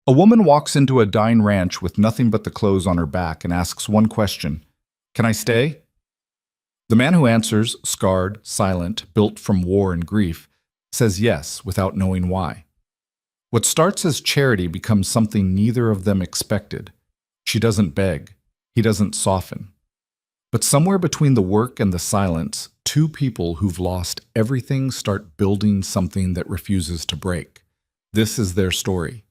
A woman walks into a dine ranch with nothing but the clothes on her back and asks one question: "Can I stay?" The man who answers, scarred, silent, built from war and grief, says yes without knowing why. What starts as charity becomes something neither of them expected. She doesn't beg. He doesn't soften. But somewhere between the work and the silence, two people who've lost everything start building something that refuses to break. This is their story.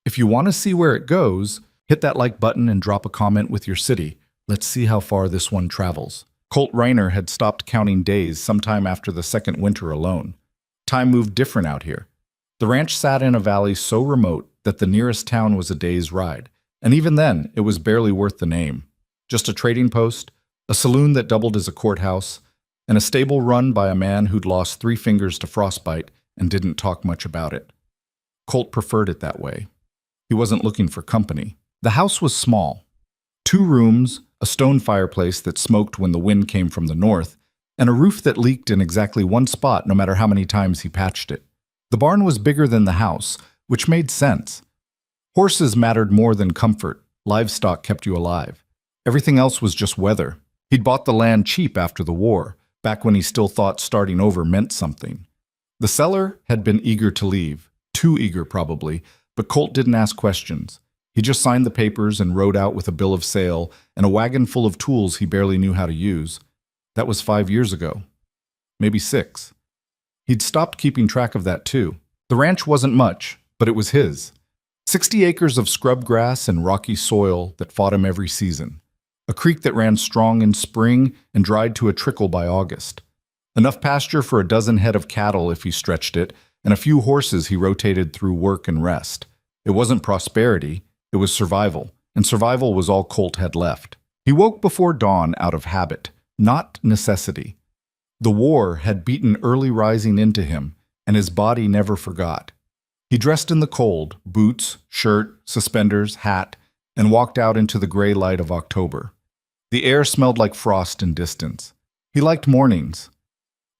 If you want to see where it goes, hit that like button and drop a comment with your city. Let's see how far this one travels. Colt Reiner had stopped counting days sometime after the second winter alone. Time moved different out here. The ranch sat in a valley so remote that the nearest town was a day's ride. And even then, it was barely worth the name. Just a trading post, a saloon that doubled as a courthouse, and a stable run by a man who'd lost 3 fingers to frostbite and didn't talk much about it. Colt preferred it that way. He wasn't looking for company. The house was small. 2 rooms, a stone fireplace that smoked when the wind came from the north, and a roof that leaked in exactly one spot no matter how many times he patched it. The barn was bigger than the house, which made sense. Horses mattered more than comfort. Livestock kept you alive. Everything else was just weather. He'd bought the land cheap after the war, back when he still thought starting over meant something. The seller had been eager to leave, too eager probably, but Colt didn't ask questions. He just signed the papers and rode out with a bill of sale and a wagon full of tools he barely knew how to use. That was 5 years ago. Maybe 6. He'd stopped keeping track of that too. The ranch wasn't much, but it was his. 60 acres of scrub grass and rocky soil that fought him every season. A creek that ran strong in spring and dried to a trickle by August. Enough pasture for a dozen head of cattle if he stretched it, and a few horses he rotated through work and rest. It wasn't prosperity, it was survival, and survival was all Colt had left. He woke before dawn out of habit, not necessity. The war had beaten early rising into him, and his body never forgot. He dressed in the cold, boots, shirt, suspenders, hat, and walked out into the gray light of October. The air smelled like frost and distance. He liked mornings.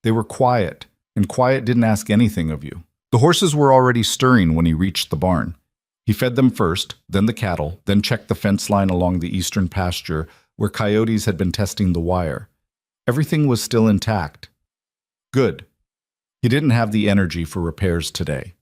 They were quiet, and quiet didn't ask anything of you. The horses were already stirring when he reached the barn. He fed them first, then the cattle, then checked the fence line along the eastern pasture where coyotes had been testing the wire. Everything was still intact. Good. He didn't have the energy for repairs today.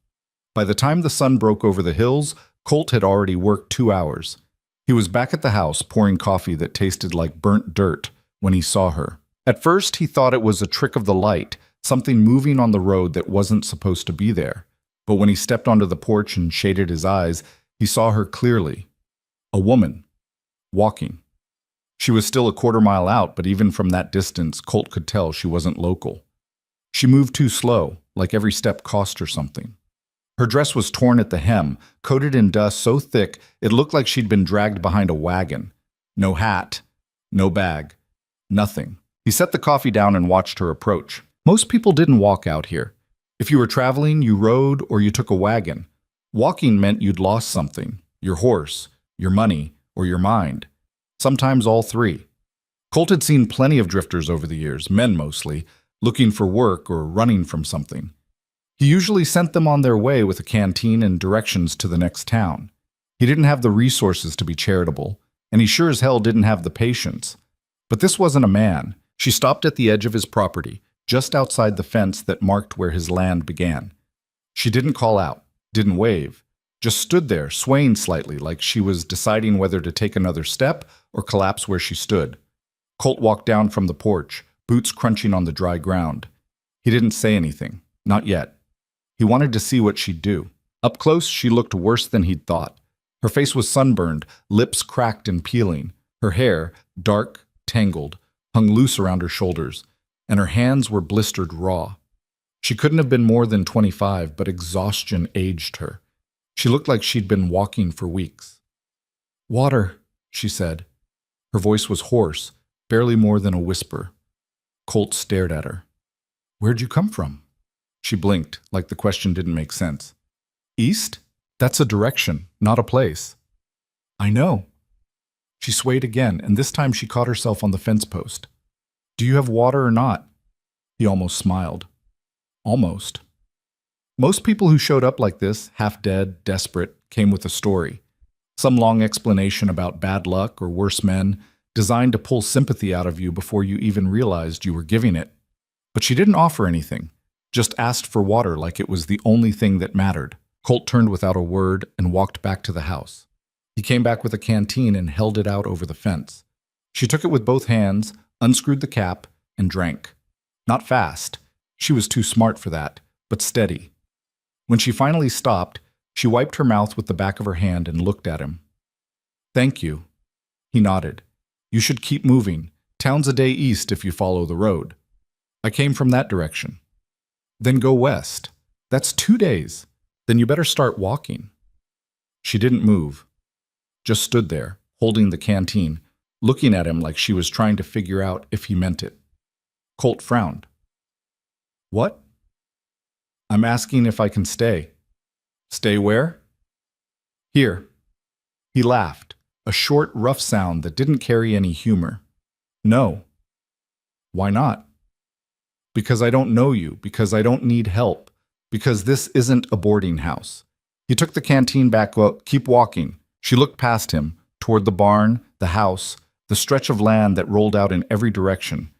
By the time the sun broke over the hills, Colt had already worked 2 hours. He was back at the house pouring coffee that tasted like burnt dirt when he saw her. At first, he thought it was a trick of the light, something moving on the road that wasn't supposed to be there. But when he stepped onto the porch and shaded his eyes, he saw her clearly. A woman. Walking. She was still a quarter-mile out, but even from that distance, Colt could tell she wasn't local. She moved too slow, like every step cost her something. Her dress was torn at the hem, coated in dust so thick it looked like she'd been dragged behind a wagon. No hat, no bag, nothing. He set the coffee down and watched her approach. Most people didn't walk out here. If you were traveling, you rode or you took a wagon. Walking meant you'd lost something: your horse, your money, or your mind. Sometimes all 3. Colt had seen plenty of drifters over the years, men mostly, looking for work or running from something. He usually sent them on their way with a canteen and directions to the next town. He didn't have the resources to be charitable, and he sure as hell didn't have the patience. But this wasn't a man. She stopped at the edge of his property, just outside the fence that marked where his land began. She didn't call out, didn't wave, just stood there, swaying slightly like she was deciding whether to take another step or collapse where she stood. Colt walked down from the porch, boots crunching on the dry ground. He didn't say anything, not yet. He wanted to see what she'd do. Up close, she looked worse than he'd thought. Her face was sunburned, lips cracked and peeling. Her hair, dark, tangled, hung loose around her shoulders, and her hands were blistered raw. She couldn't have been more than 25, but exhaustion aged her. She looked like she'd been walking for weeks. "Water," she said. Her voice was hoarse, barely more than a whisper. Colt stared at her. "Where'd you come from?" She blinked, like the question didn't make sense. "East? That's a direction, not a place." "I know." She swayed again, and this time she caught herself on the fence post. "Do you have water or not?" He almost smiled. "Almost." Most people who showed up like this, half dead, desperate, came with a story. Some long explanation about bad luck or worse men, designed to pull sympathy out of you before you even realized you were giving it. But she didn't offer anything, just asked for water like it was the only thing that mattered. Colt turned without a word and walked back to the house. He came back with a canteen and held it out over the fence. She took it with both hands, unscrewed the cap, and drank. Not fast. She was too smart for that, but steady. When she finally stopped, she wiped her mouth with the back of her hand and looked at him. "Thank you." He nodded. "You should keep moving. Town's a day east if you follow the road." "I came from that direction." "Then go west. That's 2 days. Then you better start walking." She didn't move, just stood there, holding the canteen, looking at him like she was trying to figure out if he meant it. Colt frowned. "What?" "I'm asking if I can stay." "Stay where?" "Here." He laughed, a short, rough sound that didn't carry any humor. "No." "Why not?" "Because I don't know you, because I don't need help, because this isn't a boarding house." He took the canteen back. "Well, keep walking." She looked past him, toward the barn, the house, the stretch of land that rolled out in every direction.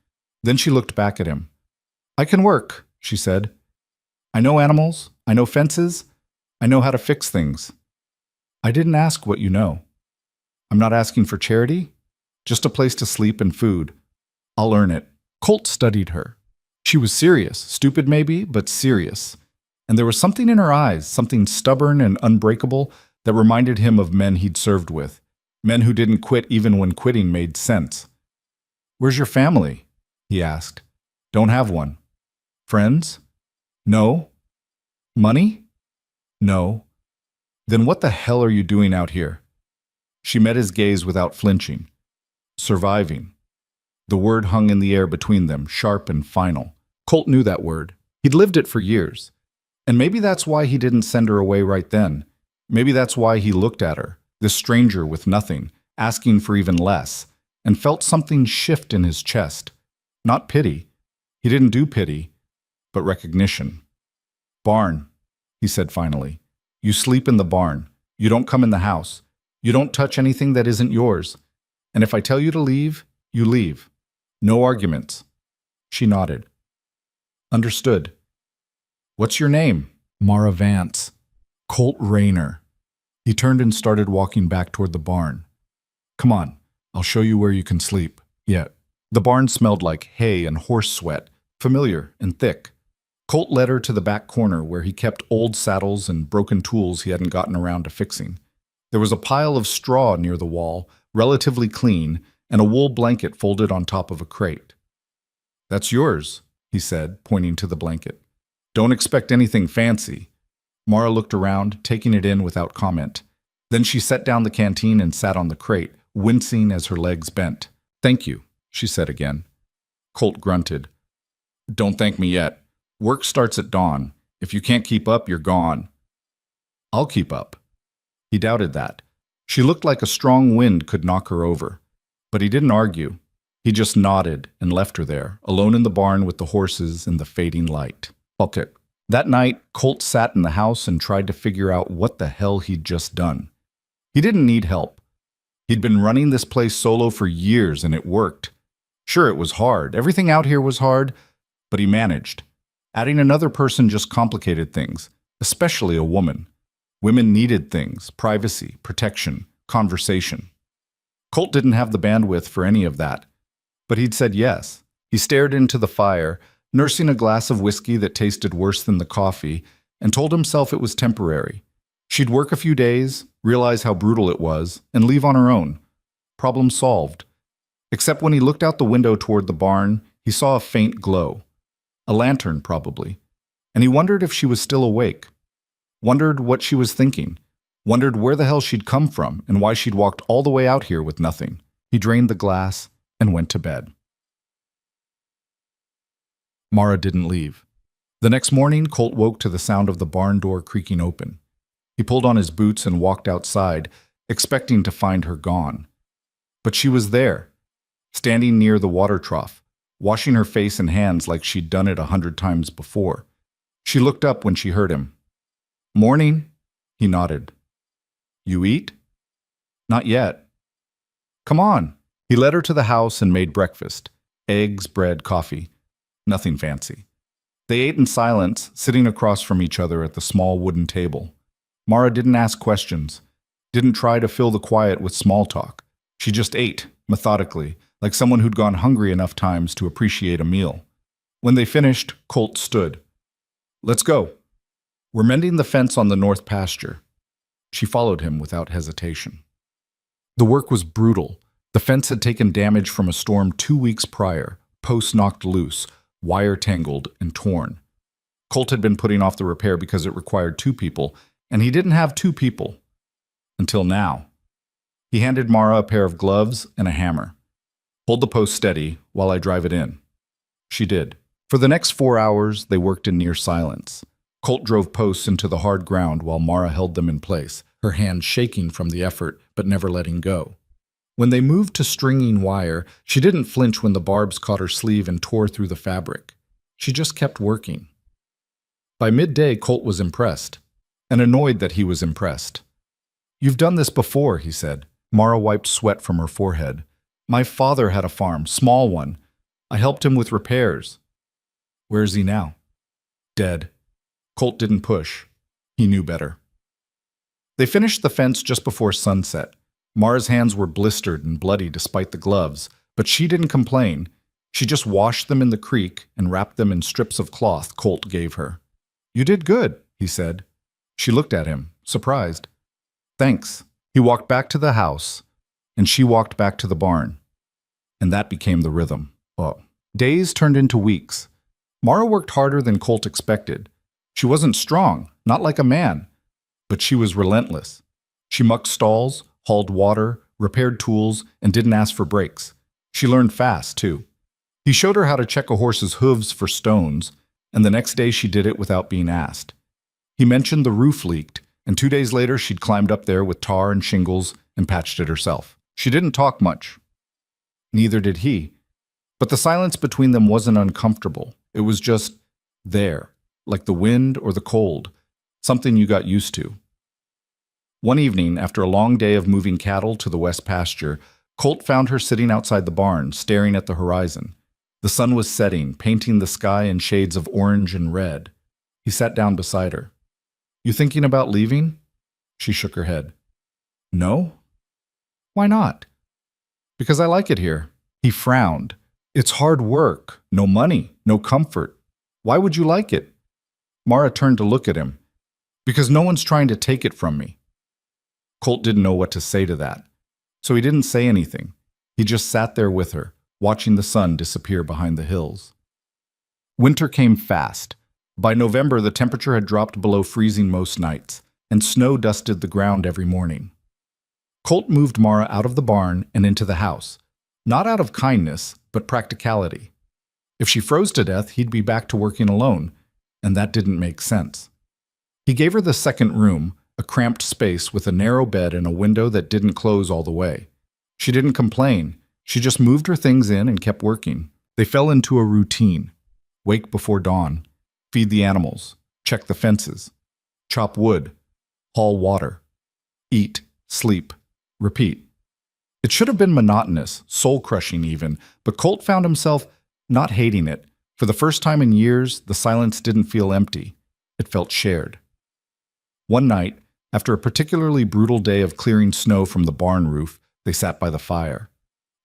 Then she looked back at him. "I can work," she said. "I know animals, I know fences, I know how to fix things." "I didn't ask what you know." "I'm not asking for charity, just a place to sleep and food. I'll earn it." Colt studied her. She was serious, stupid maybe, but serious. And there was something in her eyes, something stubborn and unbreakable, that reminded him of men he'd served with, men who didn't quit even when quitting made sense. "Where's your family?" he asked. "Don't have one." "Friends?" "No." "Money?" "No." "Then what the hell are you doing out here?" She met his gaze without flinching. "Surviving." The word hung in the air between them, sharp and final. Colt knew that word. He'd lived it for years. And maybe that's why he didn't send her away right then. Maybe that's why he looked at her, this stranger with nothing, asking for even less, and felt something shift in his chest. Not pity. He didn't do pity, but recognition. "Barn," he said finally. "You sleep in the barn. You don't come in the house. You don't touch anything that isn't yours. And if I tell you to leave, you leave. No arguments." She nodded. "Understood." "What's your name?" "Mara Vance." "Colt Rayner." He turned and started walking back toward the barn. "Come on, I'll show you where you can sleep." "Yeah." The barn smelled like hay and horse sweat, familiar and thick. Colt led her to the back corner where he kept old saddles and broken tools he hadn't gotten around to fixing. There was a pile of straw near the wall, relatively clean, and a wool blanket folded on top of a crate. "That's yours," he said, pointing to the blanket. "Don't expect anything fancy." Mara looked around, taking it in without comment. Then she set down the canteen and sat on the crate, wincing as her legs bent. "Thank you," she said again. Colt grunted. "Don't thank me yet. Work starts at dawn. If you can't keep up, you're gone." "I'll keep up." He doubted that. She looked like a strong wind could knock her over. But he didn't argue. He just nodded and left her there, alone in the barn with the horses in the fading light. Okay. That night, Colt sat in the house and tried to figure out what the hell he'd just done. He didn't need help. He'd been running this place solo for years and it worked. Sure, it was hard. Everything out here was hard, but he managed. Adding another person just complicated things, especially a woman. Women needed things, privacy, protection, conversation. Colt didn't have the bandwidth for any of that, but he'd said yes. He stared into the fire, nursing a glass of whiskey that tasted worse than the coffee, and told himself it was temporary. She'd work a few days, realize how brutal it was, and leave on her own. Problem solved. Except when he looked out the window toward the barn, he saw a faint glow. A lantern, probably. And he wondered if she was still awake. Wondered what she was thinking. Wondered where the hell she'd come from and why she'd walked all the way out here with nothing. He drained the glass and went to bed. Mara didn't leave. The next morning, Colt woke to the sound of the barn door creaking open. He pulled on his boots and walked outside, expecting to find her gone. But she was there, standing near the water trough, washing her face and hands like she'd done it 100 times before. She looked up when she heard him. Morning, he nodded. You eat? Not yet. Come on. He led her to the house and made breakfast. Eggs, bread, coffee. Nothing fancy. They ate in silence, sitting across from each other at the small wooden table. Mara didn't ask questions, didn't try to fill the quiet with small talk. She just ate, methodically, like someone who'd gone hungry enough times to appreciate a meal. When they finished, Colt stood. Let's go. We're mending the fence on the north pasture. She followed him without hesitation. The work was brutal. The fence had taken damage from a storm 2 weeks prior, posts knocked loose, wire tangled and torn. Colt had been putting off the repair because it required 2 people, and he didn't have 2 people. Until now. He handed Mara a pair of gloves and a hammer. Hold the post steady while I drive it in. She did. For the next 4 hours, they worked in near silence. Colt drove posts into the hard ground while Mara held them in place, her hands shaking from the effort but never letting go. When they moved to stringing wire, she didn't flinch when the barbs caught her sleeve and tore through the fabric. She just kept working. By midday, Colt was impressed, and annoyed that he was impressed. You've done this before, he said. Mara wiped sweat from her forehead. My father had a farm, small one. I helped him with repairs. Where is he now? Dead. Colt didn't push. He knew better. They finished the fence just before sunset. Mara's hands were blistered and bloody despite the gloves, but she didn't complain. She just washed them in the creek and wrapped them in strips of cloth Colt gave her. You did good, he said. She looked at him, surprised. Thanks. He walked back to the house, and she walked back to the barn. And that became the rhythm. Oh. Days turned into weeks. Mara worked harder than Colt expected. She wasn't strong, not like a man, but she was relentless. She mucked stalls, hauled water, repaired tools, and didn't ask for breaks. She learned fast, too. He showed her how to check a horse's hooves for stones, and the next day she did it without being asked. He mentioned the roof leaked, and 2 days later she'd climbed up there with tar and shingles and patched it herself. She didn't talk much. Neither did he. But the silence between them wasn't uncomfortable. It was just there, like the wind or the cold, something you got used to. One evening, after a long day of moving cattle to the west pasture, Colt found her sitting outside the barn, staring at the horizon. The sun was setting, painting the sky in shades of orange and red. He sat down beside her. You thinking about leaving? She shook her head. No? Why not? Because I like it here. He frowned. It's hard work, no money, no comfort. Why would you like it? Mara turned to look at him. Because no one's trying to take it from me. Colt didn't know what to say to that, so he didn't say anything. He just sat there with her, watching the sun disappear behind the hills. Winter came fast. By November, the temperature had dropped below freezing most nights, and snow dusted the ground every morning. Colt moved Mara out of the barn and into the house, not out of kindness, but practicality. If she froze to death, he'd be back to working alone, and that didn't make sense. He gave her the second room, a cramped space with a narrow bed and a window that didn't close all the way. She didn't complain. She just moved her things in and kept working. They fell into a routine. Wake before dawn, feed the animals, check the fences, chop wood, haul water, eat, sleep, repeat. It should have been monotonous, soul-crushing even, but Colt found himself not hating it. For the first time in years, the silence didn't feel empty. It felt shared. One night, after a particularly brutal day of clearing snow from the barn roof, they sat by the fire.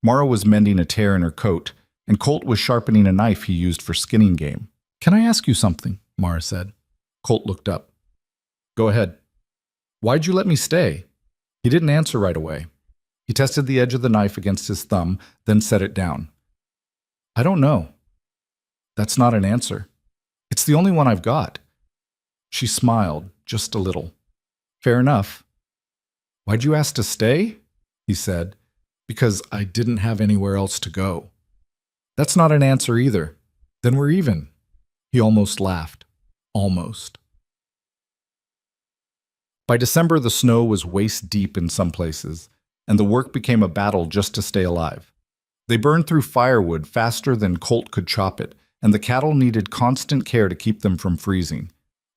Mara was mending a tear in her coat, and Colt was sharpening a knife he used for skinning game. Can I ask you something? Mara said. Colt looked up. Go ahead. Why'd you let me stay? He didn't answer right away. He tested the edge of the knife against his thumb, then set it down. I don't know. That's not an answer. It's the only one I've got. She smiled, just a little. Fair enough. Why'd you ask to stay? He said. Because I didn't have anywhere else to go. That's not an answer either. Then we're even. He almost laughed. Almost. By December, the snow was waist deep in some places, and the work became a battle just to stay alive. They burned through firewood faster than Colt could chop it, and the cattle needed constant care to keep them from freezing.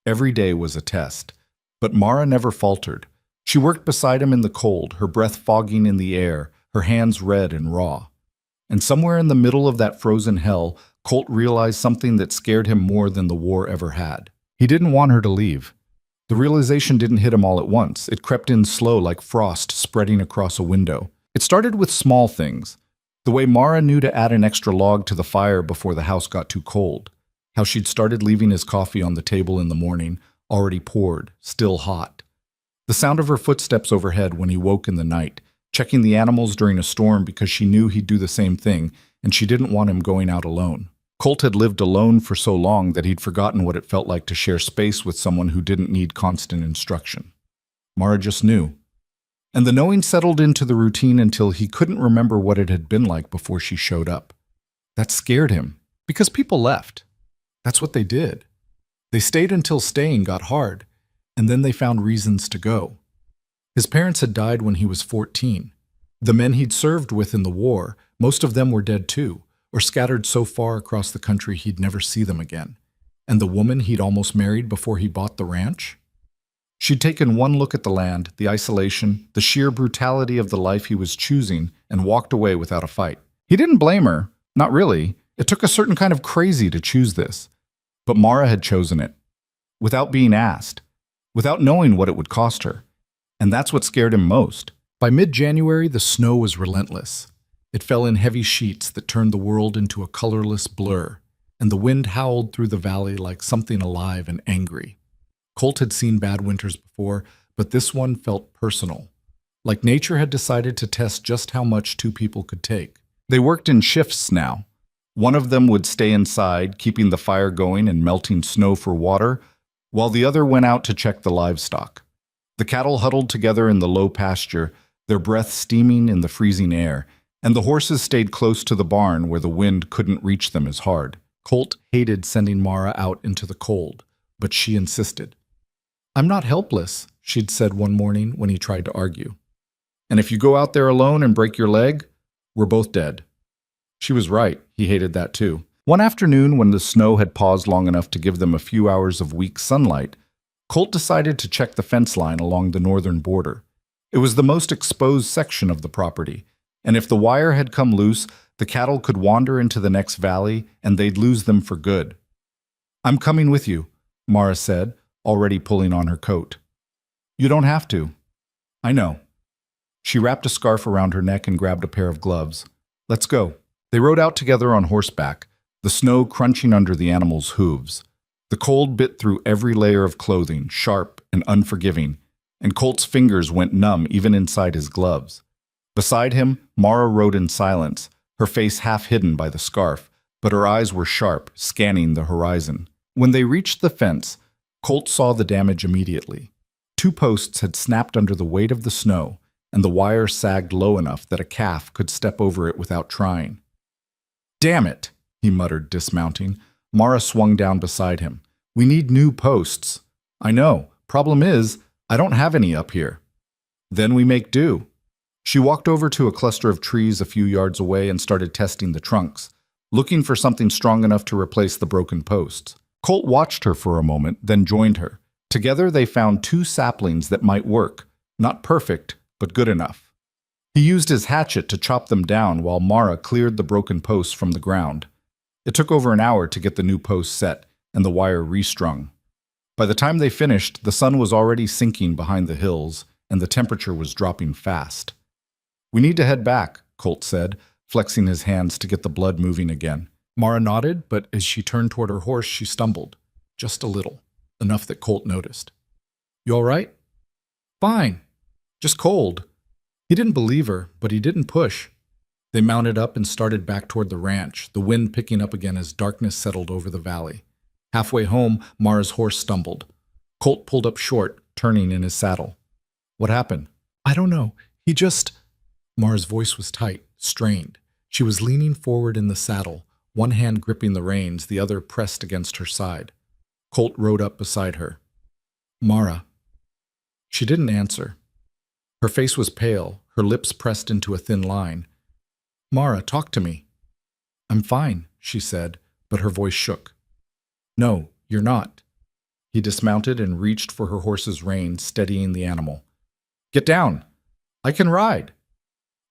Every day was a test. But Mara never faltered. She worked beside him in the cold, her breath fogging in the air, her hands red and raw. And somewhere in the middle of that frozen hell, Colt realized something that scared him more than the war ever had. He didn't want her to leave. The realization didn't hit him all at once. It crept in slow like frost spreading across a window. It started with small things. The way Mara knew to add an extra log to the fire before the house got too cold. How she'd started leaving his coffee on the table in the morning, already poured, still hot. The sound of her footsteps overhead when he woke in the night, checking the animals during a storm because she knew he'd do the same thing, and she didn't want him going out alone. Colt had lived alone for so long that he'd forgotten what it felt like to share space with someone who didn't need constant instruction. Mara just knew. And the knowing settled into the routine until he couldn't remember what it had been like before she showed up. That scared him, because people left. That's what they did. They stayed until staying got hard, and then they found reasons to go. His parents had died when he was 14. The men he'd served with in the war, most of them were dead too, or scattered so far across the country he'd never see them again. And the woman he'd almost married before he bought the ranch? She'd taken one look at the land, the isolation, the sheer brutality of the life he was choosing, and walked away without a fight. He didn't blame her, not really. It took a certain kind of crazy to choose this. But Mara had chosen it, without being asked, without knowing what it would cost her. And that's what scared him most. By mid-January, the snow was relentless. It fell in heavy sheets that turned the world into a colorless blur, and the wind howled through the valley like something alive and angry. Colt had seen bad winters before, but this one felt personal, like nature had decided to test just how much two people could take. They worked in shifts now. One of them would stay inside, keeping the fire going and melting snow for water, while the other went out to check the livestock. The cattle huddled together in the low pasture, their breath steaming in the freezing air, and the horses stayed close to the barn where the wind couldn't reach them as hard. Colt hated sending Mara out into the cold, but she insisted. "I'm not helpless," she'd said one morning when he tried to argue. "And if you go out there alone and break your leg, we're both dead." She was right. He hated that too. One afternoon, when the snow had paused long enough to give them a few hours of weak sunlight, Colt decided to check the fence line along the northern border. It was the most exposed section of the property, and if the wire had come loose, the cattle could wander into the next valley and they'd lose them for good. "I'm coming with you," Mara said, already pulling on her coat. "You don't have to." "I know." She wrapped a scarf around her neck and grabbed a pair of gloves. "Let's go." They rode out together on horseback, the snow crunching under the animals' hooves. The cold bit through every layer of clothing, sharp and unforgiving, and Colt's fingers went numb even inside his gloves. Beside him, Mara rode in silence, her face half hidden by the scarf, but her eyes were sharp, scanning the horizon. When they reached the fence, Colt saw the damage immediately. 2 posts had snapped under the weight of the snow, and the wire sagged low enough that a calf could step over it without trying. "Damn it," he muttered, dismounting. Mara swung down beside him. "We need new posts." "I know. Problem is, I don't have any up here." "Then we make do." She walked over to a cluster of trees a few yards away and started testing the trunks, looking for something strong enough to replace the broken posts. Colt watched her for a moment, then joined her. Together they found 2 saplings that might work. Not perfect, but good enough. He used his hatchet to chop them down while Mara cleared the broken posts from the ground. It took over an hour to get the new posts set and the wire restrung. By the time they finished, the sun was already sinking behind the hills, and the temperature was dropping fast. "We need to head back," Colt said, flexing his hands to get the blood moving again. Mara nodded, but as she turned toward her horse, she stumbled. Just a little, enough that Colt noticed. "You all right?" "Fine. Just cold." He didn't believe her, but he didn't push. They mounted up and started back toward the ranch, the wind picking up again as darkness settled over the valley. Halfway home, Mara's horse stumbled. Colt pulled up short, turning in his saddle. "What happened?" "I don't know. He just—" Mara's voice was tight, strained. She was leaning forward in the saddle, one hand gripping the reins, the other pressed against her side. Colt rode up beside her. "Mara." She didn't answer. Her face was pale, her lips pressed into a thin line. "Mara, talk to me." "I'm fine," she said, but her voice shook. No, you're not. He dismounted and reached for her horse's rein, steadying the animal. Get down! I can ride!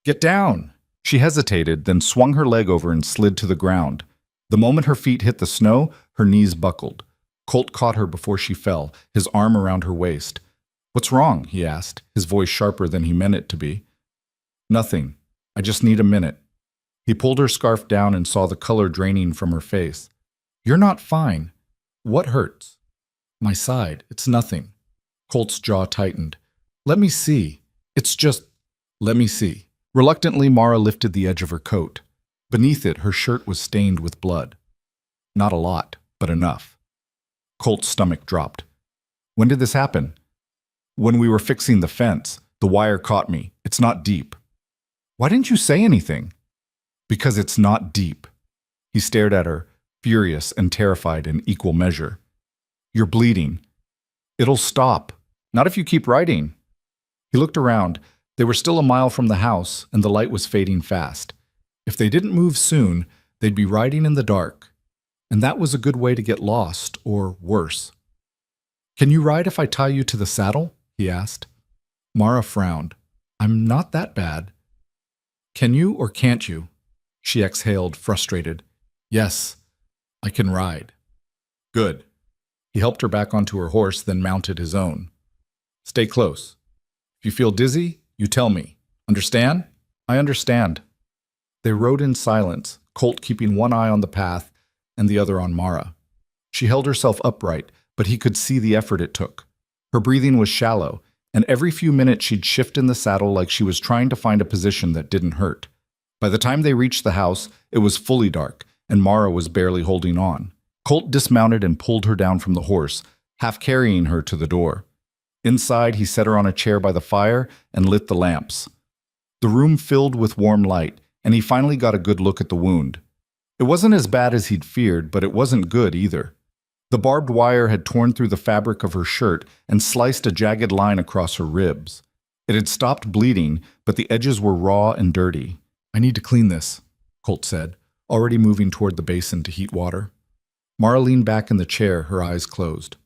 Get down! She hesitated, then swung her leg over and slid to the ground. The moment her feet hit the snow, her knees buckled. Colt caught her before she fell, his arm around her waist. What's wrong? He asked, his voice sharper than he meant it to be. Nothing. I just need a minute. He pulled her scarf down and saw the color draining from her face. You're not fine. What hurts? My side. It's nothing. Colt's jaw tightened. Let me see. It's just... Let me see. Reluctantly, Mara lifted the edge of her coat. Beneath it, her shirt was stained with blood. Not a lot, but enough. Colt's stomach dropped. When did this happen? When we were fixing the fence. The wire caught me. It's not deep. Why didn't you say anything? Because it's not deep. He stared at her, furious and terrified in equal measure. You're bleeding. It'll stop. Not if you keep riding. He looked around. They were still a mile from the house, and the light was fading fast. If they didn't move soon, they'd be riding in the dark. And that was a good way to get lost, or worse. Can you ride if I tie you to the saddle? He asked. Mara frowned. I'm not that bad. Can you or can't you? She exhaled, frustrated. Yes, I can ride. Good. He helped her back onto her horse, then mounted his own. Stay close. If you feel dizzy, you tell me. Understand? I understand. They rode in silence, Colt keeping one eye on the path and the other on Mara. She held herself upright, but he could see the effort it took. Her breathing was shallow, and every few minutes she'd shift in the saddle like she was trying to find a position that didn't hurt. By the time they reached the house, it was fully dark, and Mara was barely holding on. Colt dismounted and pulled her down from the horse, half carrying her to the door. Inside, he set her on a chair by the fire and lit the lamps. The room filled with warm light, and he finally got a good look at the wound. It wasn't as bad as he'd feared, but it wasn't good either. The barbed wire had torn through the fabric of her shirt and sliced a jagged line across her ribs. It had stopped bleeding, but the edges were raw and dirty. I need to clean this, Colt said, already moving toward the basin to heat water. Mara leaned back in the chair, her eyes closed.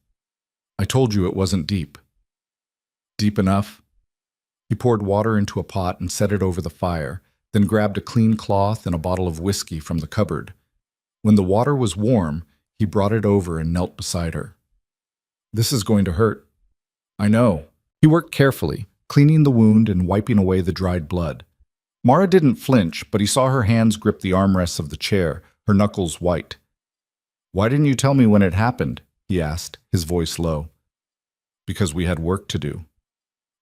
I told you it wasn't deep. Deep enough? He poured water into a pot and set it over the fire, then grabbed a clean cloth and a bottle of whiskey from the cupboard. When the water was warm, he brought it over and knelt beside her. This is going to hurt. I know. He worked carefully, cleaning the wound and wiping away the dried blood. Mara didn't flinch, but he saw her hands grip the armrests of the chair, her knuckles white. Why didn't you tell me when it happened? He asked, his voice low. Because we had work to do.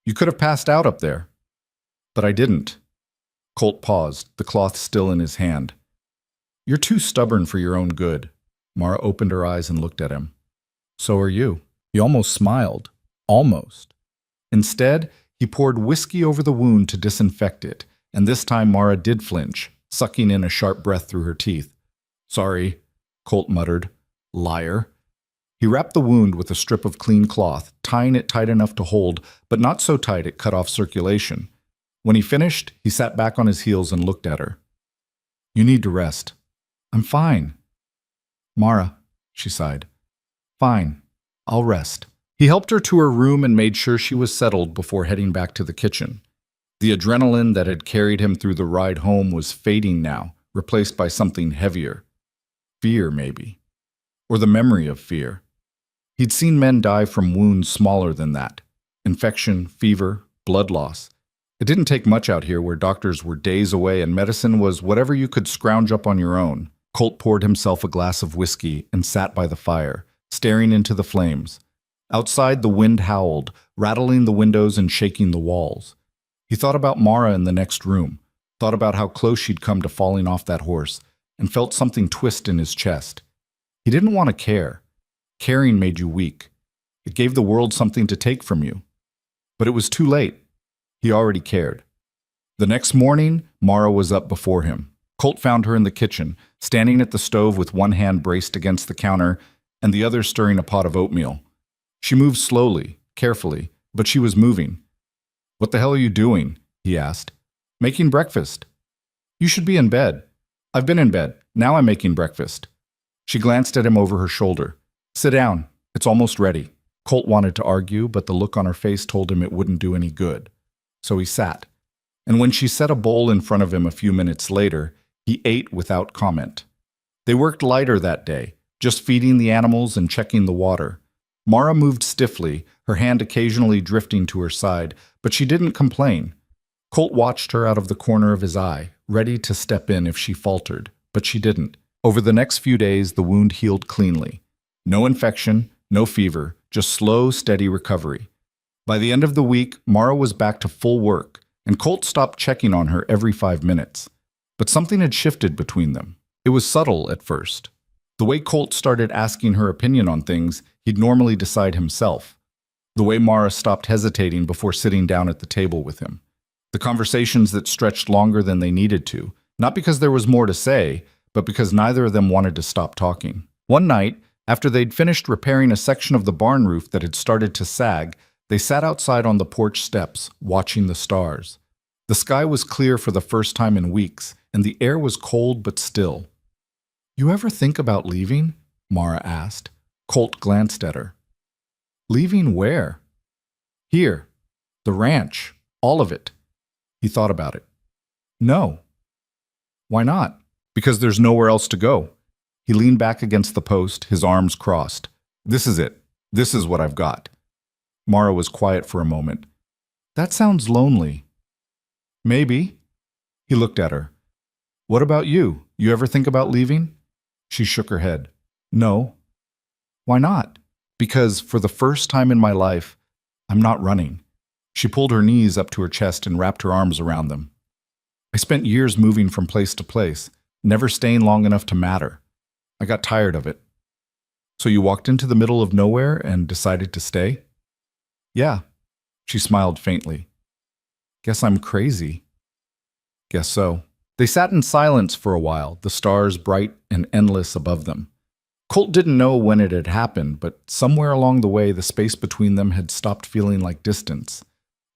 You could have passed out up there. But I didn't. Colt paused, the cloth still in his hand. You're too stubborn for your own good. Mara opened her eyes and looked at him. So are you. He almost smiled. Almost. Instead, he poured whiskey over the wound to disinfect it, and this time Mara did flinch, sucking in a sharp breath through her teeth. Sorry, Colt muttered. Liar. He wrapped the wound with a strip of clean cloth, tying it tight enough to hold, but not so tight it cut off circulation. When he finished, he sat back on his heels and looked at her. You need to rest. I'm fine. Mara, she sighed. Fine. I'll rest. He helped her to her room and made sure she was settled before heading back to the kitchen. The adrenaline that had carried him through the ride home was fading now, replaced by something heavier. Fear, maybe. Or the memory of fear. He'd seen men die from wounds smaller than that. Infection, fever, blood loss. It didn't take much out here where doctors were days away and medicine was whatever you could scrounge up on your own. Colt poured himself a glass of whiskey and sat by the fire, staring into the flames. Outside, the wind howled, rattling the windows and shaking the walls. He thought about Mara in the next room, thought about how close she'd come to falling off that horse, and felt something twist in his chest. He didn't want to care. Caring made you weak. It gave the world something to take from you. But it was too late. He already cared. The next morning, Mara was up before him. Colt found her in the kitchen, standing at the stove with one hand braced against the counter and the other stirring a pot of oatmeal. She moved slowly, carefully, but she was moving. What the hell are you doing? He asked. Making breakfast. You should be in bed. I've been in bed. Now I'm making breakfast. She glanced at him over her shoulder. Sit down. It's almost ready. Colt wanted to argue, but the look on her face told him it wouldn't do any good. So he sat. And when she set a bowl in front of him a few minutes later, he ate without comment. They worked lighter that day, just feeding the animals and checking the water. Mara moved stiffly, her hand occasionally drifting to her side, but she didn't complain. Colt watched her out of the corner of his eye, ready to step in if she faltered, but she didn't. Over the next few days, the wound healed cleanly. No infection, no fever, just slow, steady recovery. By the end of the week, Mara was back to full work, and Colt stopped checking on her every 5 minutes. But something had shifted between them. It was subtle at first. The way Colt started asking her opinion on things he'd normally decide himself. The way Mara stopped hesitating before sitting down at the table with him. The conversations that stretched longer than they needed to, not because there was more to say, but because neither of them wanted to stop talking. One night, after they'd finished repairing a section of the barn roof that had started to sag, they sat outside on the porch steps, watching the stars. The sky was clear for the first time in weeks, and the air was cold but still. You ever think about leaving? Mara asked. Colt glanced at her. Leaving where? Here. The ranch. All of it. He thought about it. No. Why not? Because there's nowhere else to go. He leaned back against the post, his arms crossed. This is it. This is what I've got. Mara was quiet for a moment. That sounds lonely. Maybe. He looked at her. What about you? You ever think about leaving? She shook her head. No. Why not? Because for the first time in my life, I'm not running. She pulled her knees up to her chest and wrapped her arms around them. I spent years moving from place to place, never staying long enough to matter. I got tired of it. So you walked into the middle of nowhere and decided to stay? Yeah. She smiled faintly. Guess I'm crazy. Guess so. They sat in silence for a while, the stars bright and endless above them. Colt didn't know when it had happened, but somewhere along the way the space between them had stopped feeling like distance.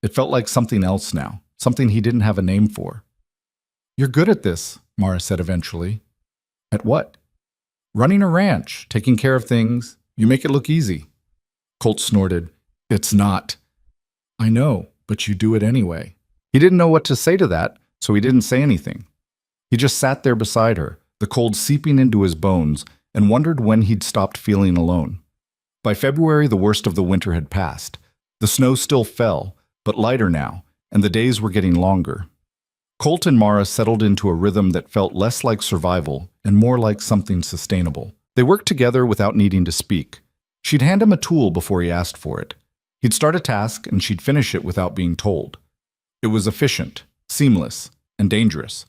It felt like something else now, something he didn't have a name for. You're good at this, Mara said eventually. At what? Running a ranch, taking care of things. You make it look easy. Colt snorted. It's not. I know, but you do it anyway. He didn't know what to say to that, so he didn't say anything. He just sat there beside her, the cold seeping into his bones, and wondered when he'd stopped feeling alone. By February, the worst of the winter had passed. The snow still fell, but lighter now, and the days were getting longer. Colt and Mara settled into a rhythm that felt less like survival and more like something sustainable. They worked together without needing to speak. She'd hand him a tool before he asked for it. He'd start a task and she'd finish it without being told. It was efficient, seamless, and dangerous,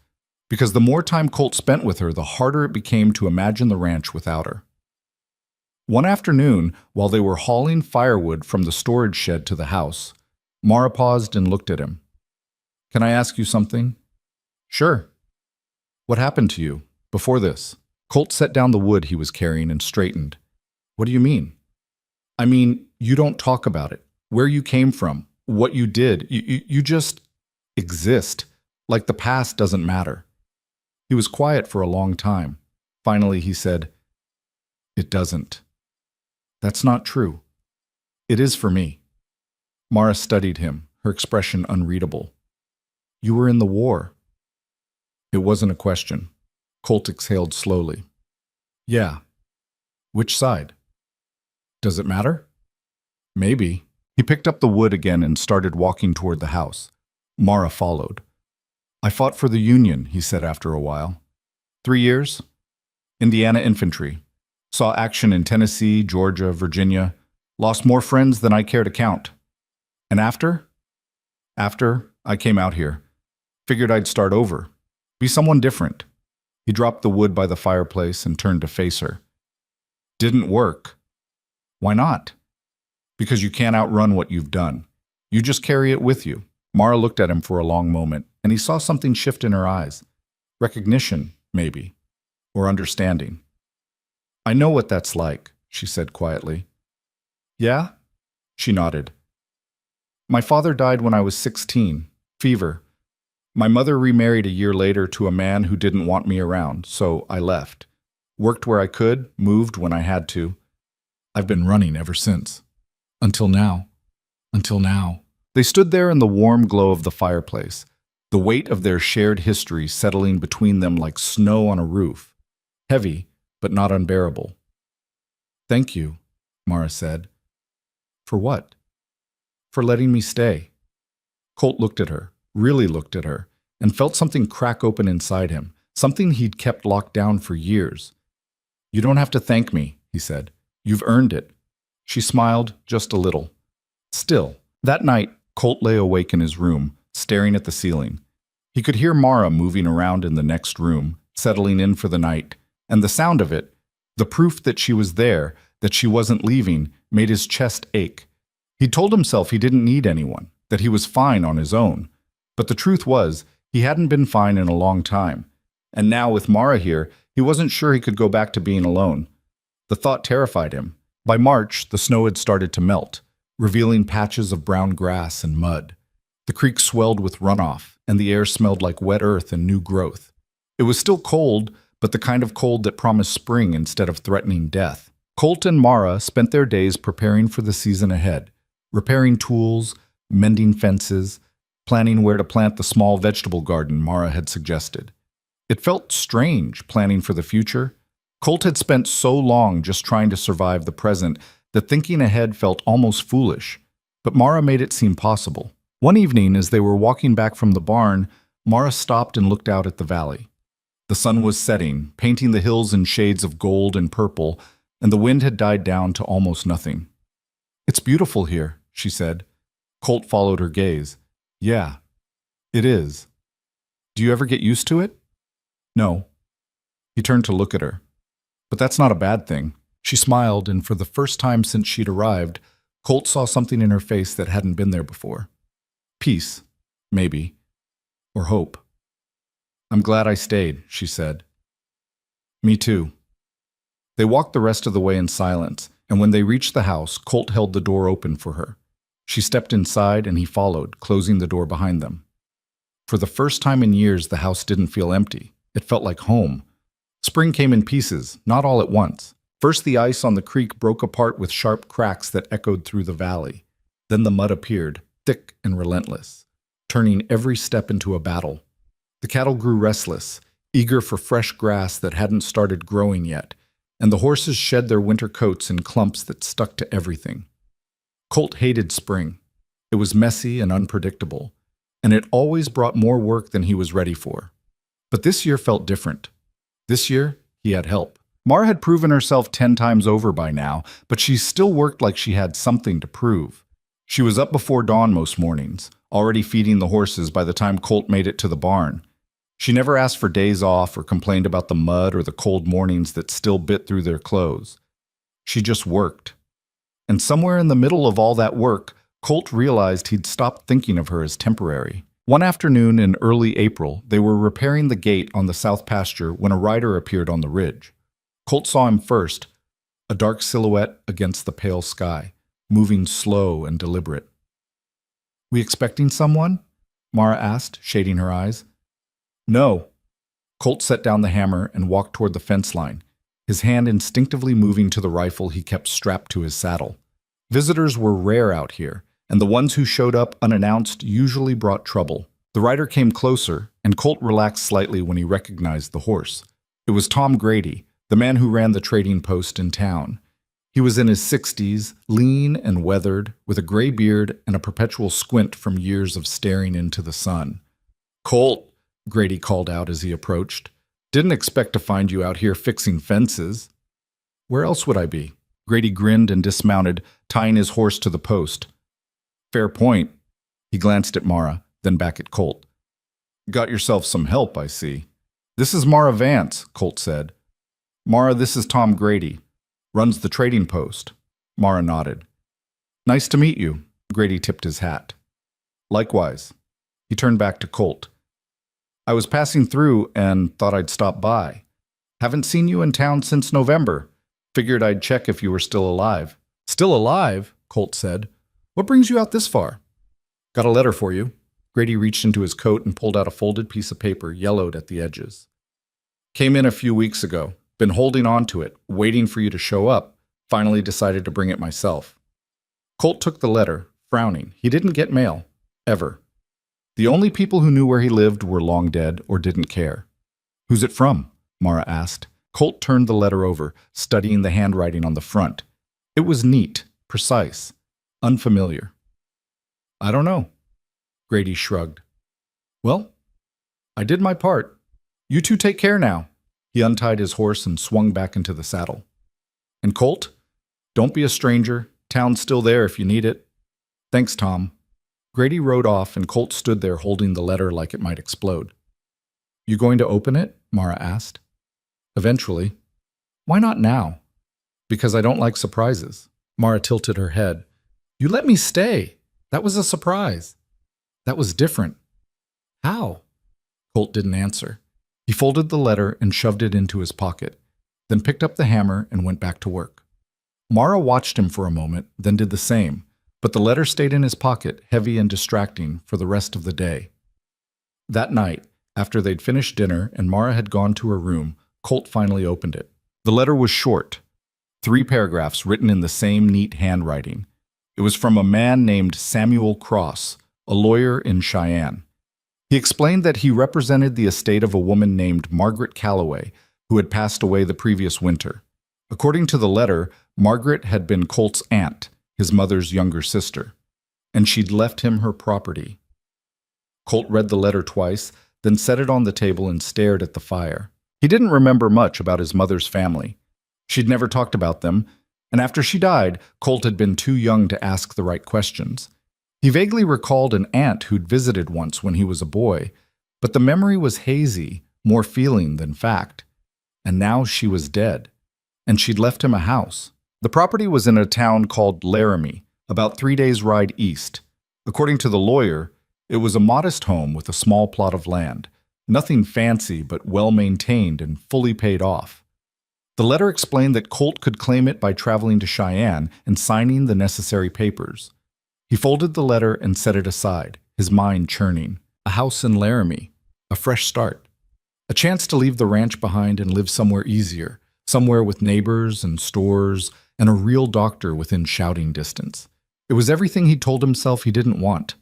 because the more time Colt spent with her, the harder it became to imagine the ranch without her. One afternoon, while they were hauling firewood from the storage shed to the house, Mara paused and looked at him. Can I ask you something? Sure. What happened to you before this? Colt set down the wood he was carrying and straightened. What do you mean? I mean, you don't talk about it. Where you came from, what you did. You just exist, like the past doesn't matter. He was quiet for a long time. Finally, he said, It doesn't. That's not true. It is for me. Mara studied him, her expression unreadable. You were in the war. It wasn't a question. Colt exhaled slowly. Yeah. Which side? Does it matter? Maybe. He picked up the wood again and started walking toward the house. Mara followed. I fought for the Union, he said after a while. 3 years? Indiana infantry. Saw action in Tennessee, Georgia, Virginia. Lost more friends than I care to count. And after? After, I came out here. Figured I'd start over. Be someone different. He dropped the wood by the fireplace and turned to face her. Didn't work. Why not? Because you can't outrun what you've done. You just carry it with you. Mara looked at him for a long moment, and he saw something shift in her eyes. Recognition, maybe. Or understanding. I know what that's like, she said quietly. Yeah? She nodded. My father died when I was 16. Fever. My mother remarried a year later to a man who didn't want me around, so I left. Worked where I could, moved when I had to. I've been running ever since. Until now. Until now. They stood there in the warm glow of the fireplace, the weight of their shared history settling between them like snow on a roof. Heavy, but not unbearable. Thank you, Mara said. For what? For letting me stay. Colt looked at her, really looked at her, and felt something crack open inside him, something he'd kept locked down for years. You don't have to thank me, he said. You've earned it. She smiled just a little. Still, that night, Colt lay awake in his room, staring at the ceiling. He could hear Mara moving around in the next room, settling in for the night, and the sound of it, the proof that she was there, that she wasn't leaving, made his chest ache. He told himself he didn't need anyone, that he was fine on his own. But the truth was, he hadn't been fine in a long time. And now, with Mara here, he wasn't sure he could go back to being alone. The thought terrified him. By March, the snow had started to melt, revealing patches of brown grass and mud. The creek swelled with runoff, and the air smelled like wet earth and new growth. It was still cold, but the kind of cold that promised spring instead of threatening death. Colt and Mara spent their days preparing for the season ahead, repairing tools, mending fences, planning where to plant the small vegetable garden Mara had suggested. It felt strange planning for the future. Colt had spent so long just trying to survive the present that thinking ahead felt almost foolish, but Mara made it seem possible. One evening, as they were walking back from the barn, Mara stopped and looked out at the valley. The sun was setting, painting the hills in shades of gold and purple, and the wind had died down to almost nothing. It's beautiful here, she said. Colt followed her gaze. Yeah, it is. Do you ever get used to it? No. He turned to look at her. But that's not a bad thing. She smiled, and for the first time since she'd arrived, Colt saw something in her face that hadn't been there before. Peace, maybe. Or hope. I'm glad I stayed, she said. Me too. They walked the rest of the way in silence, and when they reached the house, Colt held the door open for her. She stepped inside, and he followed, closing the door behind them. For the first time in years, the house didn't feel empty. It felt like home. Spring came in pieces, not all at once. First, the ice on the creek broke apart with sharp cracks that echoed through the valley. Then the mud appeared, thick and relentless, turning every step into a battle. The cattle grew restless, eager for fresh grass that hadn't started growing yet, and the horses shed their winter coats in clumps that stuck to everything. Colt hated spring. It was messy and unpredictable, and it always brought more work than he was ready for. But this year felt different. This year, he had help. Mara had proven herself 10 times over by now, but she still worked like she had something to prove. She was up before dawn most mornings, already feeding the horses by the time Colt made it to the barn. She never asked for days off or complained about the mud or the cold mornings that still bit through their clothes. She just worked. And somewhere in the middle of all that work, Colt realized he'd stopped thinking of her as temporary. One afternoon in early April, they were repairing the gate on the south pasture when a rider appeared on the ridge. Colt saw him first, a dark silhouette against the pale sky, moving slow and deliberate. "We expecting someone?" Mara asked, shading her eyes. "No." Colt set down the hammer and walked toward the fence line, his hand instinctively moving to the rifle he kept strapped to his saddle. Visitors were rare out here, and the ones who showed up unannounced usually brought trouble. The rider came closer, and Colt relaxed slightly when he recognized the horse. It was Tom Grady, the man who ran the trading post in town. He was in his 60s, lean and weathered, with a gray beard and a perpetual squint from years of staring into the sun. "Colt," Grady called out as he approached. "Didn't expect to find you out here fixing fences." "Where else would I be?" Grady grinned and dismounted, tying his horse to the post. "Fair point." He glanced at Mara, then back at Colt. "Got yourself some help, I see." "This is Mara Vance," Colt said. "Mara, this is Tom Grady. Runs the trading post." Mara nodded. "Nice to meet you." Grady tipped his hat. "Likewise." He turned back to Colt. "I was passing through and thought I'd stop by. Haven't seen you in town since November. Figured I'd check if you were still alive." "Still alive?" Colt said. "What brings you out this far?" "Got a letter for you." Grady reached into his coat and pulled out a folded piece of paper, yellowed at the edges. "Came in a few weeks ago. Been holding on to it, waiting for you to show up. Finally decided to bring it myself. Colt took the letter, frowning. He didn't get mail. Ever. The only people who knew where he lived were long dead or didn't care. Who's it from? Mara asked. Colt turned the letter over, studying the handwriting on the front. It was neat, precise, unfamiliar. I don't know. Grady shrugged. Well, I did my part. You two take care now. He untied his horse and swung back into the saddle. And Colt, don't be a stranger. Town's still there if you need it. Thanks, Tom. Grady rode off and Colt stood there holding the letter like it might explode. You going to open it? Mara asked. Eventually. Why not now? Because I don't like surprises. Mara tilted her head. You let me stay. That was a surprise. That was different. How? Colt didn't answer. He folded the letter and shoved it into his pocket, then picked up the hammer and went back to work. Mara watched him for a moment, then did the same, but the letter stayed in his pocket, heavy and distracting, for the rest of the day. That night, after they'd finished dinner and Mara had gone to her room, Colt finally opened it. The letter was short, 3 paragraphs written in the same neat handwriting. It was from a man named Samuel Cross, a lawyer in Cheyenne. He explained that he represented the estate of a woman named Margaret Calloway, who had passed away the previous winter. According to the letter, Margaret had been Colt's aunt, his mother's younger sister, and she'd left him her property. Colt read the letter twice, then set it on the table and stared at the fire. He didn't remember much about his mother's family. She'd never talked about them, and after she died, Colt had been too young to ask the right questions. He vaguely recalled an aunt who'd visited once when he was a boy, but the memory was hazy, more feeling than fact. And now she was dead, and she'd left him a house. The property was in a town called Laramie, about 3 days' ride east. According to the lawyer, it was a modest home with a small plot of land, nothing fancy but well-maintained and fully paid off. The letter explained that Colt could claim it by traveling to Cheyenne and signing the necessary papers. He folded the letter and set it aside, his mind churning. A house in Laramie, a fresh start. A chance to leave the ranch behind and live somewhere easier, somewhere with neighbors and stores and a real doctor within shouting distance. It was everything he told himself he didn't want,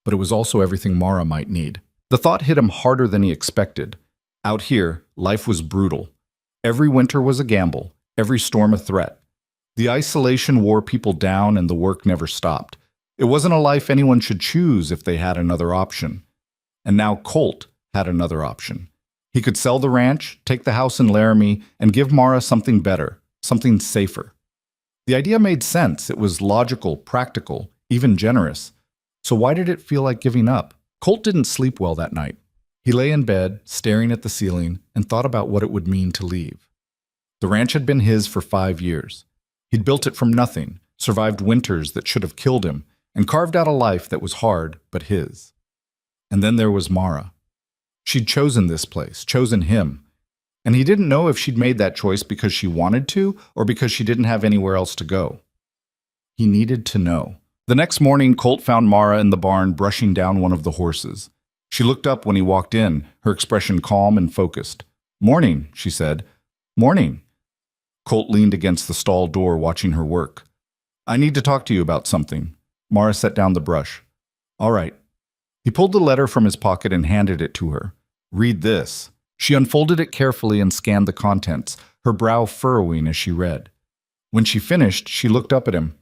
but it was also everything Mara might need. The thought hit him harder than he expected. Out here, life was brutal. Every winter was a gamble, every storm a threat. The isolation wore people down and the work never stopped. It wasn't a life anyone should choose if they had another option. And now Colt had another option. He could sell the ranch, take the house in Laramie, and give Mara something better, something safer. The idea made sense. It was logical, practical, even generous. So why did it feel like giving up? Colt didn't sleep well that night. He lay in bed, staring at the ceiling, and thought about what it would mean to leave. The ranch had been his for 5 years. He'd built it from nothing, survived winters that should have killed him, and carved out a life that was hard but his. And then there was Mara. She'd chosen this place, chosen him. And he didn't know if she'd made that choice because she wanted to or because she didn't have anywhere else to go. He needed to know. The next morning, Colt found Mara in the barn brushing down one of the horses. She looked up when he walked in, her expression calm and focused. "Morning," she said. "Morning." Colt leaned against the stall door watching her work. "I need to talk to you about something." Mara set down the brush. "All right." He pulled the letter from his pocket and handed it to her. "Read this." She unfolded it carefully and scanned the contents, her brow furrowing as she read. When she finished, she looked up at him.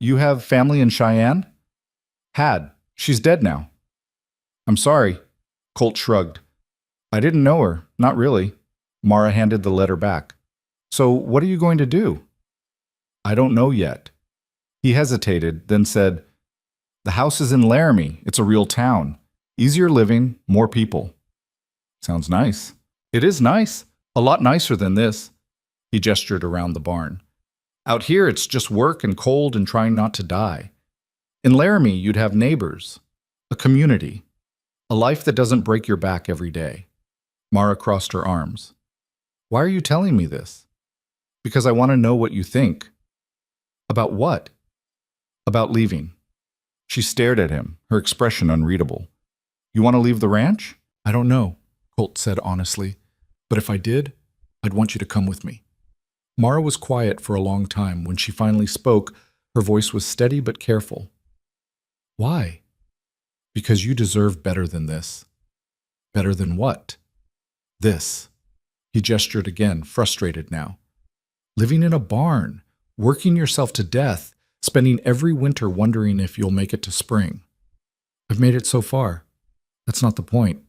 "You have family in Cheyenne?" "Had. She's dead now." "I'm sorry." Colt shrugged. "I didn't know her. Not really." Mara handed the letter back. "So what are you going to do?" "I don't know yet." He hesitated, then said, "The house is in Laramie. It's a real town. Easier living, more people." "Sounds nice." "It is nice. A lot nicer than this." He gestured around the barn. "Out here, it's just work and cold and trying not to die. In Laramie, you'd have neighbors, a community, a life that doesn't break your back every day." Mara crossed her arms. "Why are you telling me this?" "Because I want to know what you think." "About what?" "About leaving." She stared at him, her expression unreadable. "You want to leave the ranch?" "I don't know," Colt said honestly. "But if I did, I'd want you to come with me. Mara was quiet for a long time. When she finally spoke, her voice was steady but careful. Why? Because you deserve better than this. Better than what? This. He gestured again, frustrated now. Living in a barn, working yourself to death, spending every winter wondering if you'll make it to spring. I've made it so far. That's not the point.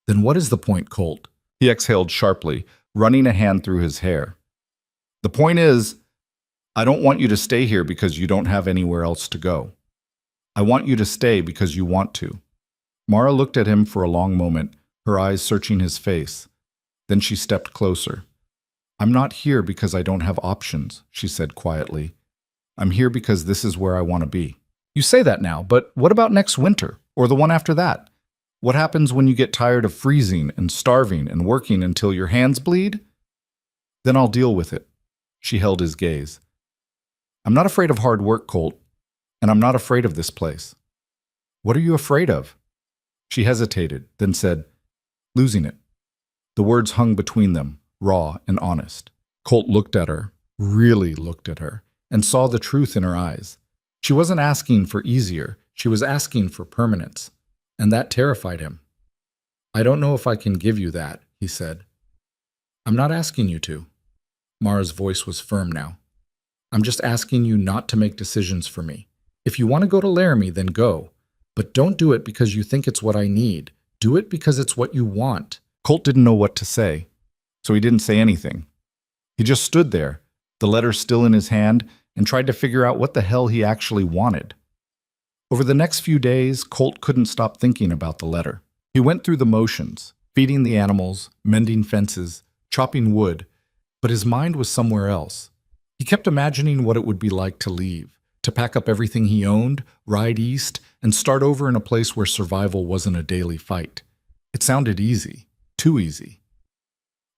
Then what is the point, Colt? He exhaled sharply, running a hand through his hair. The point is, I don't want you to stay here because you don't have anywhere else to go. I want you to stay because you want to. Mara looked at him for a long moment, her eyes searching his face. Then she stepped closer. I'm not here because I don't have options, she said quietly. I'm here because this is where I want to be. You say that now, but what about next winter, or the one after that? What happens when you get tired of freezing and starving and working until your hands bleed? Then I'll deal with it. She held his gaze. I'm not afraid of hard work, Colt, and I'm not afraid of this place. What are you afraid of? She hesitated, then said, losing it. The words hung between them, raw and honest. Colt looked at her, really looked at her, and saw the truth in her eyes. She wasn't asking for easier, she was asking for permanence, and that terrified him. I don't know if I can give you that, he said. I'm not asking you to. Mara's voice was firm now. I'm just asking you not to make decisions for me. If you want to go to Laramie, then go. But don't do it because you think it's what I need. Do it because it's what you want. Colt didn't know what to say, so he didn't say anything. He just stood there, the letter still in his hand, and tried to figure out what the hell he actually wanted. Over the next few days, Colt couldn't stop thinking about the letter. He went through the motions, feeding the animals, mending fences, chopping wood, but his mind was somewhere else. He kept imagining what it would be like to leave, to pack up everything he owned, ride east, and start over in a place where survival wasn't a daily fight. It sounded easy, too easy.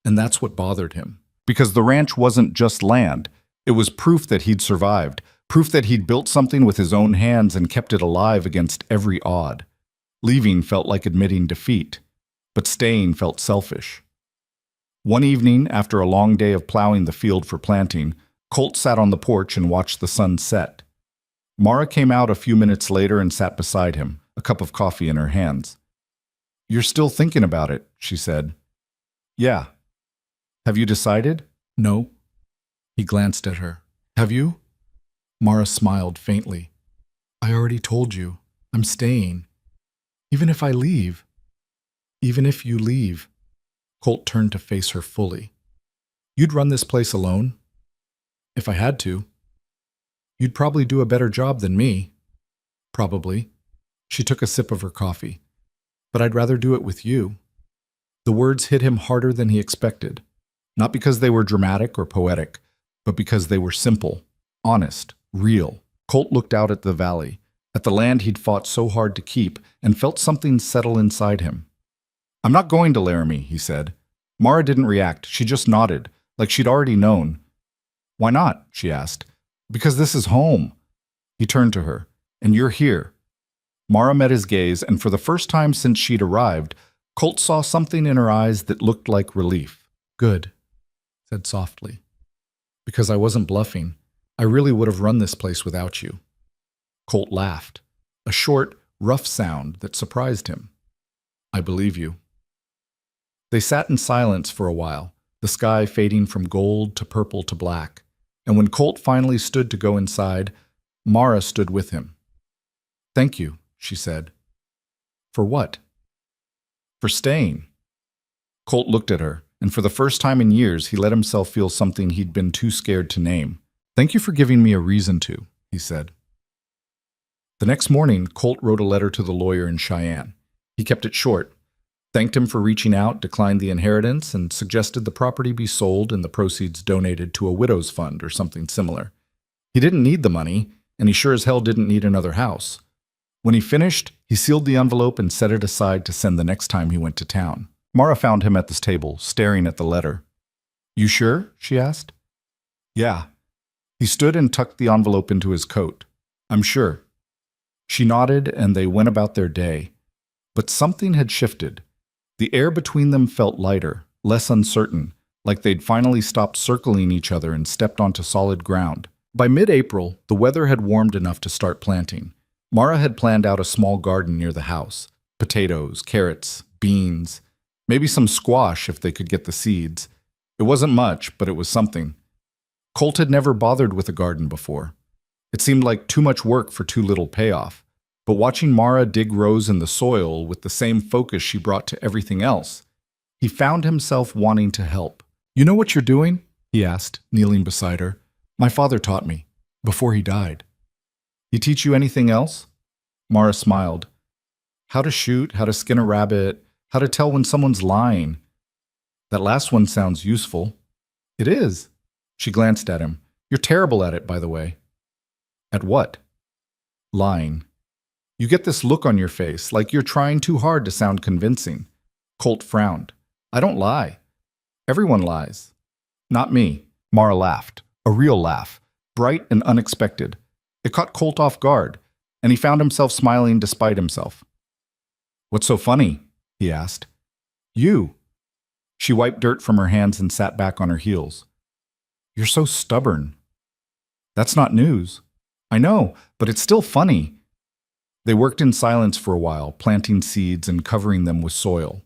And that's what bothered him. Because the ranch wasn't just land. It was proof that he'd survived, proof that he'd built something with his own hands and kept it alive against every odd. Leaving felt like admitting defeat, but staying felt selfish. One evening, after a long day of plowing the field for planting, Colt sat on the porch and watched the sun set. Mara came out a few minutes later and sat beside him, a cup of coffee in her hands. You're still thinking about it, she said. Yeah. Have you decided? No. He glanced at her. Have you? Mara smiled faintly. I already told you. I'm staying. Even if I leave. Even if you leave. Colt turned to face her fully. You'd run this place alone? If I had to. You'd probably do a better job than me. Probably. She took a sip of her coffee. But I'd rather do it with you. The words hit him harder than he expected. Not because they were dramatic or poetic, but because they were simple, honest, real. Colt looked out at the valley, at the land he'd fought so hard to keep, and felt something settle inside him. I'm not going to Laramie, he said. Mara didn't react. She just nodded, like she'd already known. Why not? She asked. Because this is home. He turned to her. And you're here. Mara met his gaze, and for the first time since she'd arrived, Colt saw something in her eyes that looked like relief. Good, said softly. Because I wasn't bluffing. I really would have run this place without you. Colt laughed, a short, rough sound that surprised him. I believe you. They sat in silence for a while, the sky fading from gold to purple to black. And when Colt finally stood to go inside, Mara stood with him. Thank you, she said. For what? For staying. Colt looked at her, and for the first time in years, he let himself feel something he'd been too scared to name. Thank you for giving me a reason to, he said. The next morning, Colt wrote a letter to the lawyer in Cheyenne. He kept it short, thanked him for reaching out, declined the inheritance, and suggested the property be sold and the proceeds donated to a widow's fund or something similar. He didn't need the money, and he sure as hell didn't need another house. When he finished, he sealed the envelope and set it aside to send the next time he went to town. Mara found him at this table, staring at the letter. You sure? She asked. Yeah. He stood and tucked the envelope into his coat. I'm sure. She nodded, and they went about their day. But something had shifted. The air between them felt lighter, less uncertain, like they'd finally stopped circling each other and stepped onto solid ground. By mid-April, the weather had warmed enough to start planting. Mara had planned out a small garden near the house. Potatoes, carrots, beans, maybe some squash if they could get the seeds. It wasn't much, but it was something. Colt had never bothered with a garden before. It seemed like too much work for too little payoff. But watching Mara dig rows in the soil with the same focus she brought to everything else, he found himself wanting to help. "You know what you're doing?" he asked, kneeling beside her. "My father taught me, before he died." "He teach you anything else?" Mara smiled. "How to shoot, how to skin a rabbit, how to tell when someone's lying." "That last one sounds useful." "It is." She glanced at him. "You're terrible at it, by the way." "At what?" "Lying. You get this look on your face, like you're trying too hard to sound convincing." Colt frowned. "I don't lie. Everyone lies." "Not me." Mara laughed. A real laugh. Bright and unexpected. It caught Colt off guard, and he found himself smiling despite himself. "What's so funny?" he asked. "You." She wiped dirt from her hands and sat back on her heels. "You're so stubborn." "That's not news." "I know, but it's still funny." They worked in silence for a while, planting seeds and covering them with soil.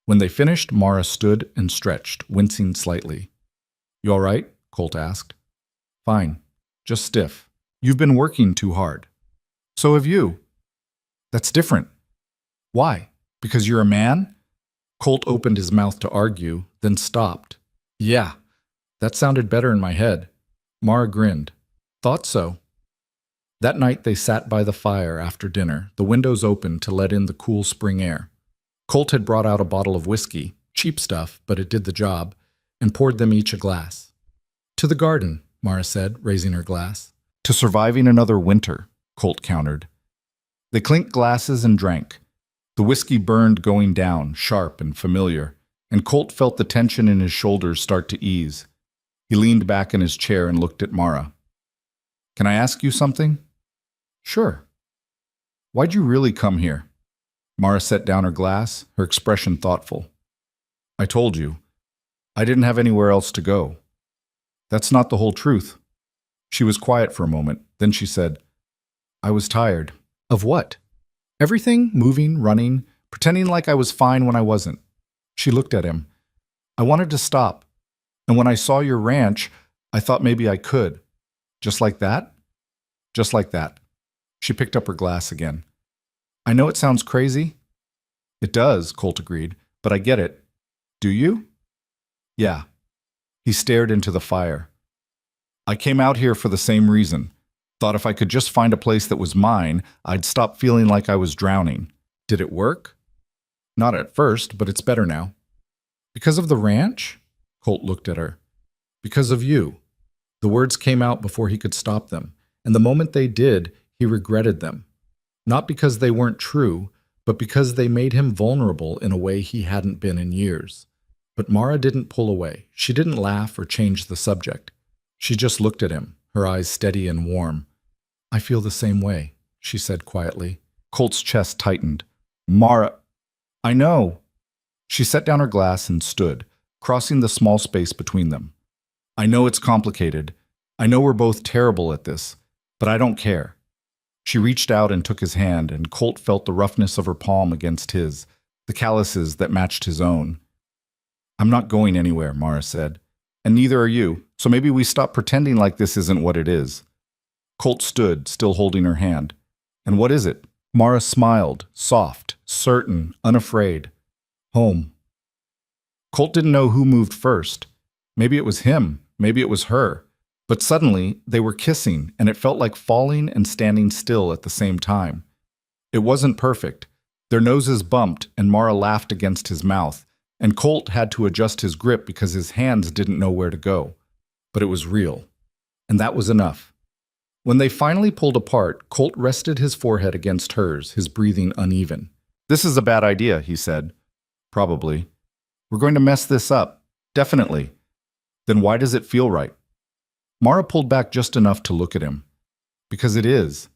When they finished, Mara stood and stretched, wincing slightly. "You all right?" Colt asked. "Fine. Just stiff. You've been working too hard." "So have you." "That's different." "Why? Because you're a man?" Colt opened his mouth to argue, then stopped. "Yeah, that sounded better in my head." Mara grinned. "Thought so." That night they sat by the fire after dinner, the windows open to let in the cool spring air. Colt had brought out a bottle of whiskey, cheap stuff, but it did the job, and poured them each a glass. "To the garden," Mara said, raising her glass. "To surviving another winter," Colt countered. They clinked glasses and drank. The whiskey burned going down, sharp and familiar, and Colt felt the tension in his shoulders start to ease. He leaned back in his chair and looked at Mara. "Can I ask you something?" "Sure." "Why'd you really come here?" Mara set down her glass, her expression thoughtful. "I told you. I didn't have anywhere else to go." "That's not the whole truth." She was quiet for a moment, then she said, "I was tired." "Of what?" "Everything, moving, running, pretending like I was fine when I wasn't." She looked at him. "I wanted to stop. And when I saw your ranch, I thought maybe I could." "Just like that?" "Just like that." She picked up her glass again. "I know it sounds crazy." "It does," Colt agreed, "but I get it." "Do you?" "Yeah." He stared into the fire. "I came out here for the same reason. Thought if I could just find a place that was mine, I'd stop feeling like I was drowning. Did it work?" "Not at first, but it's better now." "Because of the ranch?" Colt looked at her. "Because of you." The words came out before he could stop them, and the moment they did, he regretted them. Not because they weren't true, but because they made him vulnerable in a way he hadn't been in years. But Mara didn't pull away. She didn't laugh or change the subject. She just looked at him, her eyes steady and warm. "I feel the same way," she said quietly. Colt's chest tightened. "Mara, I know." She set down her glass and stood, crossing the small space between them. "I know it's complicated. I know we're both terrible at this, but I don't care." She reached out and took his hand, and Colt felt the roughness of her palm against his, the calluses that matched his own. "I'm not going anywhere," Mara said. "And neither are you, so maybe we stop pretending like this isn't what it is." Colt stood, still holding her hand. "And what is it?" Mara smiled, soft, certain, unafraid. "Home." Colt didn't know who moved first. Maybe it was him, maybe it was her. But suddenly, they were kissing, and it felt like falling and standing still at the same time. It wasn't perfect. Their noses bumped, and Mara laughed against his mouth, and Colt had to adjust his grip because his hands didn't know where to go. But it was real. And that was enough. When they finally pulled apart, Colt rested his forehead against hers, his breathing uneven. "This is a bad idea," he said. "Probably. We're going to mess this up. Definitely." "Then why does it feel right?" Mara pulled back just enough to look at him. "Because it is."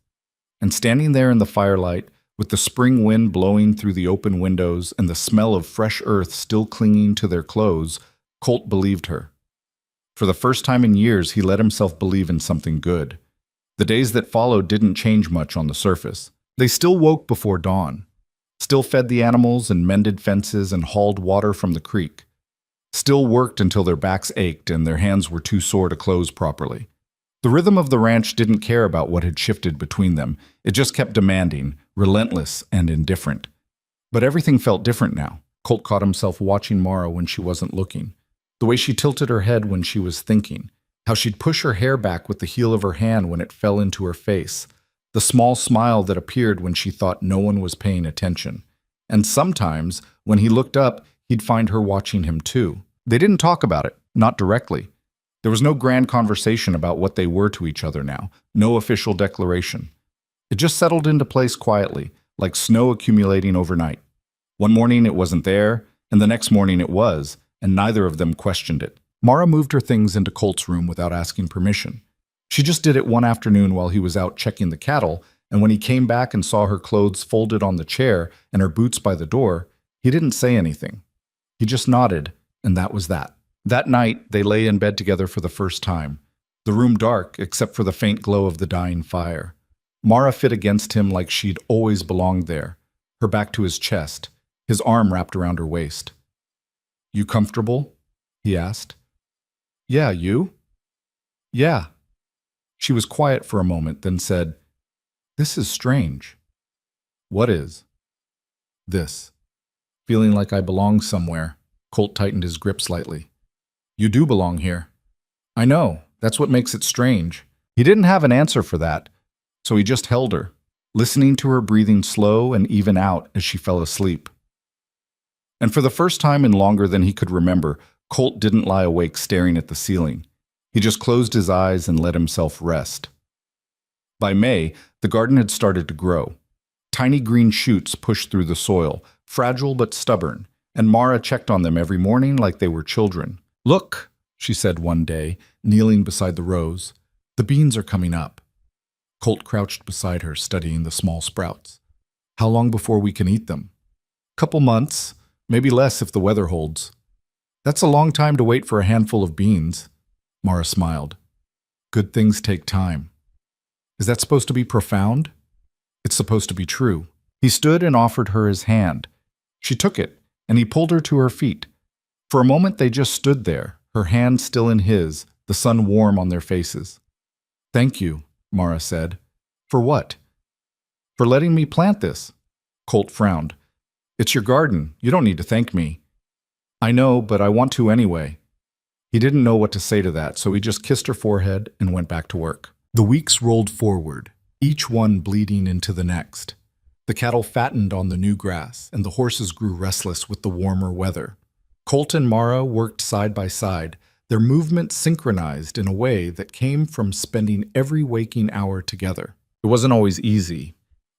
And standing there in the firelight, with the spring wind blowing through the open windows and the smell of fresh earth still clinging to their clothes, Colt believed her. For the first time in years, he let himself believe in something good. The days that followed didn't change much on the surface. They still woke before dawn, still fed the animals and mended fences and hauled water from the creek, still worked until their backs ached and their hands were too sore to close properly. The rhythm of the ranch didn't care about what had shifted between them. It just kept demanding, relentless and indifferent. But everything felt different now. Colt caught himself watching Mara when she wasn't looking, the way she tilted her head when she was thinking, how she'd push her hair back with the heel of her hand when it fell into her face, the small smile that appeared when she thought no one was paying attention. And sometimes, when he looked up, he'd find her watching him too. They didn't talk about it, not directly. There was no grand conversation about what they were to each other now, no official declaration. It just settled into place quietly, like snow accumulating overnight. One morning it wasn't there, and the next morning it was, and neither of them questioned it. Mara moved her things into Colt's room without asking permission. She just did it one afternoon while he was out checking the cattle, and when he came back and saw her clothes folded on the chair and her boots by the door, he didn't say anything. He just nodded, and that was that. That night, they lay in bed together for the first time, the room dark except for the faint glow of the dying fire. Mara fit against him like she'd always belonged there, her back to his chest, his arm wrapped around her waist. "You comfortable?" he asked. "Yeah, you?" "Yeah." She was quiet for a moment, then said, "This is strange." "What is?" "This. Feeling like I belong somewhere." Colt tightened his grip slightly. "You do belong here." "I know. That's what makes it strange." He didn't have an answer for that, so he just held her, listening to her breathing slow and even out as she fell asleep. And for the first time in longer than he could remember, Colt didn't lie awake staring at the ceiling. He just closed his eyes and let himself rest. By May, the garden had started to grow. Tiny green shoots pushed through the soil, fragile but stubborn, and Mara checked on them every morning like they were children. "Look," she said one day, kneeling beside the rows. "The beans are coming up." Colt crouched beside her, studying the small sprouts. "How long before we can eat them?" "Couple months, maybe less if the weather holds." "That's a long time to wait for a handful of beans." Mara smiled. "Good things take time." "Is that supposed to be profound?" "It's supposed to be true." He stood and offered her his hand. She took it, and he pulled her to her feet. For a moment they just stood there, her hand still in his, the sun warm on their faces. "Thank you," Mara said. "For what?" "For letting me plant this." Colt frowned. "It's your garden. You don't need to thank me." "I know, but I want to anyway." He didn't know what to say to that, so he just kissed her forehead and went back to work. The weeks rolled forward, each one bleeding into the next. The cattle fattened on the new grass, and the horses grew restless with the warmer weather. Colt and Mara worked side by side, their movements synchronized in a way that came from spending every waking hour together. It wasn't always easy.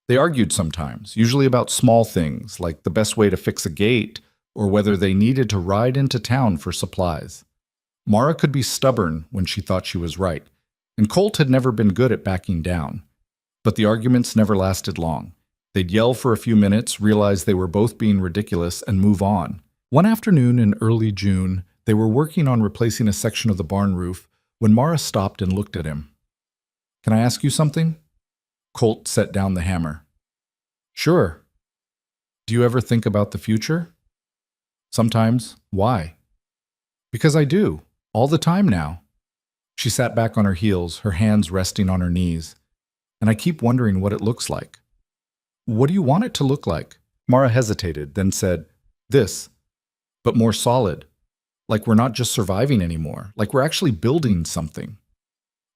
They argued sometimes, usually about small things, like the best way to fix a gate, or whether they needed to ride into town for supplies. Mara could be stubborn when she thought she was right, and Colt had never been good at backing down. But the arguments never lasted long. They'd yell for a few minutes, realize they were both being ridiculous, and move on. One afternoon in early June, they were working on replacing a section of the barn roof when Mara stopped and looked at him. "Can I ask you something?" Colt set down the hammer. "Sure." "Do you ever think about the future?" "Sometimes. Why?" "Because I do. All the time now." She sat back on her heels, her hands resting on her knees. "And I keep wondering what it looks like." "What do you want it to look like?" Mara hesitated, then said, "This, but more solid. Like we're not just surviving anymore, like we're actually building something."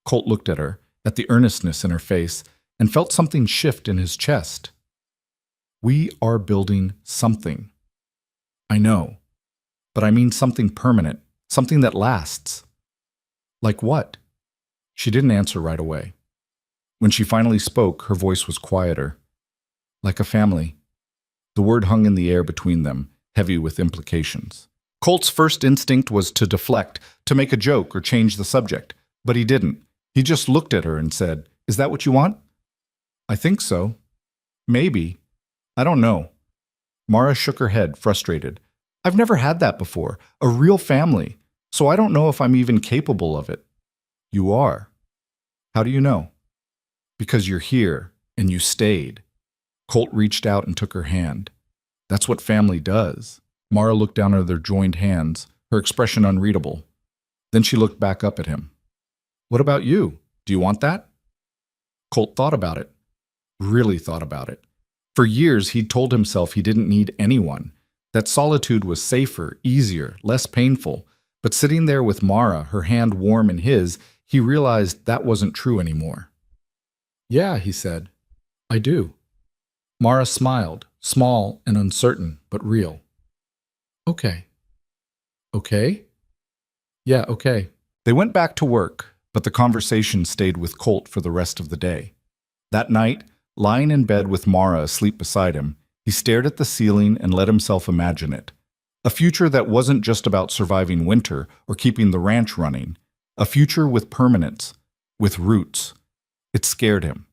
Colt looked at her, at the earnestness in her face, and felt something shift in his chest. "We are building something." "I know, but I mean something permanent, something that lasts." "Like what?" She didn't answer right away. When she finally spoke, her voice was quieter. "Like a family." The word hung in the air between them, heavy with implications. Colt's first instinct was to deflect, to make a joke or change the subject, but he didn't. He just looked at her and said, "Is that what you want?" "I think so. Maybe. I don't know." Mara shook her head, frustrated. "I've never had that before. A real family. So I don't know if I'm even capable of it. You are. How do you know? Because you're here, and you stayed. Colt reached out and took her hand. That's what family does. Mara looked down at their joined hands, her expression unreadable. Then she looked back up at him. What about you? Do you want that? Colt thought about it. Really thought about it. For years, he'd told himself he didn't need anyone, that solitude was safer, easier, less painful. But sitting there with Mara, her hand warm in his, he realized that wasn't true anymore. Yeah, he said. I do. Mara smiled, small and uncertain, but real. Okay. Okay? Yeah, okay. They went back to work, but the conversation stayed with Colt for the rest of the day. That night, lying in bed with Mara asleep beside him, he stared at the ceiling and let himself imagine it. A future that wasn't just about surviving winter or keeping the ranch running. A future with permanence, with roots. It scared him,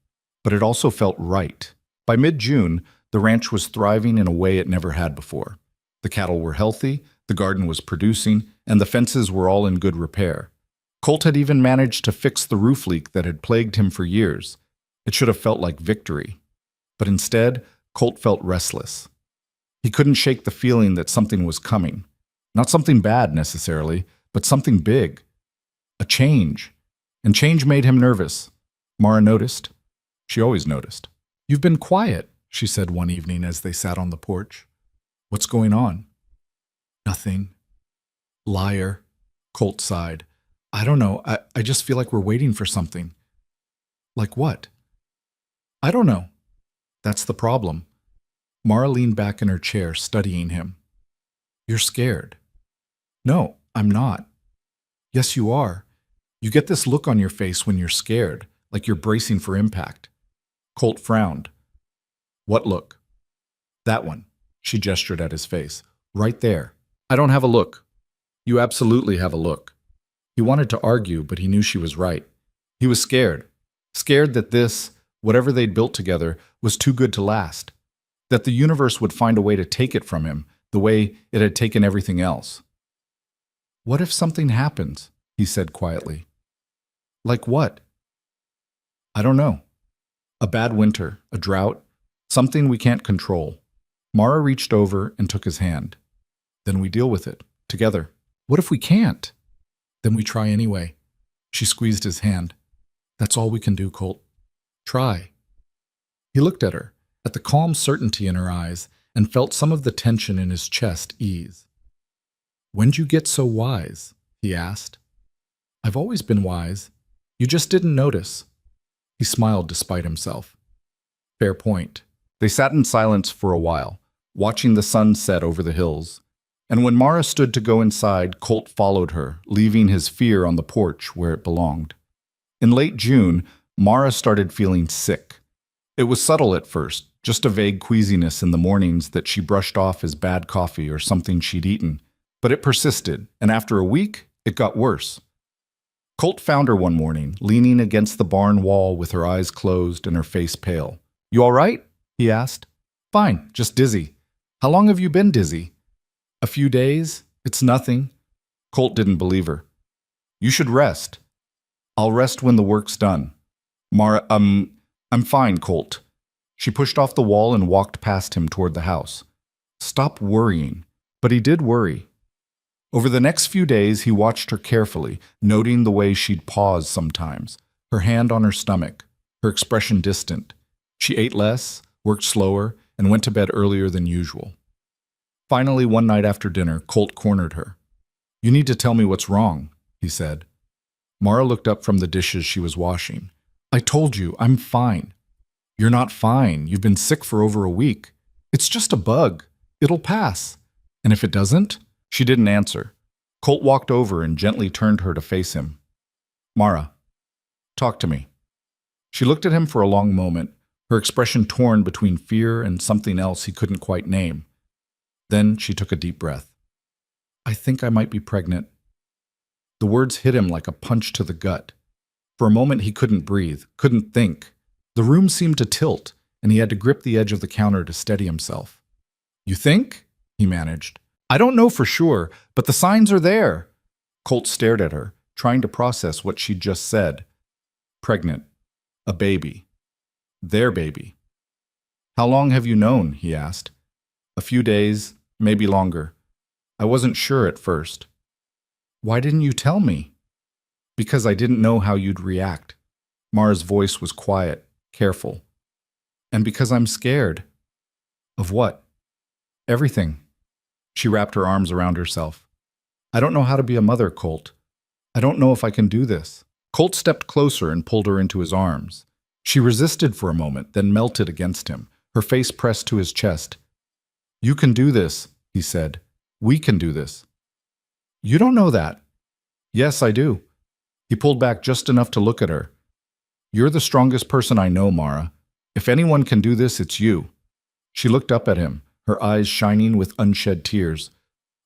but it also felt right. By mid-June, the ranch was thriving in a way it never had before. The cattle were healthy, the garden was producing, and the fences were all in good repair. Colt had even managed to fix the roof leak that had plagued him for years. It should have felt like victory. But instead, Colt felt restless. He couldn't shake the feeling that something was coming. Not something bad necessarily, but something big. A change. And change made him nervous. Mara noticed. She always noticed. You've been quiet, she said one evening as they sat on the porch. What's going on? Nothing. Liar. Colt sighed. I don't know. I just feel like we're waiting for something. Like what? I don't know. That's the problem. Mara leaned back in her chair, studying him. You're scared. No, I'm not. Yes, you are. You get this look on your face when you're scared, like you're bracing for impact. Colt frowned. What look? That one. She gestured at his face. Right there. I don't have a look. You absolutely have a look. He wanted to argue, but he knew she was right. He was scared. Scared that this, whatever they'd built together, was too good to last. That the universe would find a way to take it from him, the way it had taken everything else. What if something happens? He said quietly. Like what? I don't know. A bad winter, a drought, something we can't control. Mara reached over and took his hand. Then we deal with it, together. What if we can't? Then we try anyway. She squeezed his hand. That's all we can do, Colt. Try. He looked at her, at the calm certainty in her eyes, and felt some of the tension in his chest ease. When'd you get so wise? He asked. I've always been wise. You just didn't notice. He smiled despite himself. Fair point. They sat in silence for a while, watching the sun set over the hills. And when Mara stood to go inside, Colt followed her, leaving his fear on the porch where it belonged. In late June, Mara started feeling sick. It was subtle at first, just a vague queasiness in the mornings that she brushed off as bad coffee or something she'd eaten. But it persisted, and after a week, it got worse. Colt found her one morning, leaning against the barn wall with her eyes closed and her face pale. You all right? He asked. Fine, just dizzy. How long have you been dizzy? A few days. It's nothing. Colt didn't believe her. You should rest. I'll rest when the work's done. Mara, I'm fine, Colt. She pushed off the wall and walked past him toward the house. Stop worrying. But he did worry. Over the next few days, he watched her carefully, noting the way she'd pause sometimes, her hand on her stomach, her expression distant. She ate less, worked slower, and went to bed earlier than usual. Finally, one night after dinner, Colt cornered her. You need to tell me what's wrong, he said. Mara looked up from the dishes she was washing. I told you, I'm fine. You're not fine. You've been sick for over a week. It's just a bug. It'll pass. And if it doesn't? She didn't answer. Colt walked over and gently turned her to face him. Mara, talk to me. She looked at him for a long moment, her expression torn between fear and something else he couldn't quite name. Then she took a deep breath. I think I might be pregnant. The words hit him like a punch to the gut. For a moment he couldn't breathe, couldn't think. The room seemed to tilt, and he had to grip the edge of the counter to steady himself. You think? He managed. I don't know for sure, but the signs are there. Colt stared at her, trying to process what she'd just said. Pregnant. A baby. Their baby. How long have you known? He asked. A few days, maybe longer. I wasn't sure at first. Why didn't you tell me? Because I didn't know how you'd react. Mara's voice was quiet, careful. And because I'm scared. Of what? Everything. She wrapped her arms around herself. I don't know how to be a mother, Colt. I don't know if I can do this. Colt stepped closer and pulled her into his arms. She resisted for a moment, then melted against him, her face pressed to his chest. You can do this, he said. We can do this. You don't know that. Yes, I do. He pulled back just enough to look at her. You're the strongest person I know, Mara. If anyone can do this, it's you. She looked up at him, her eyes shining with unshed tears.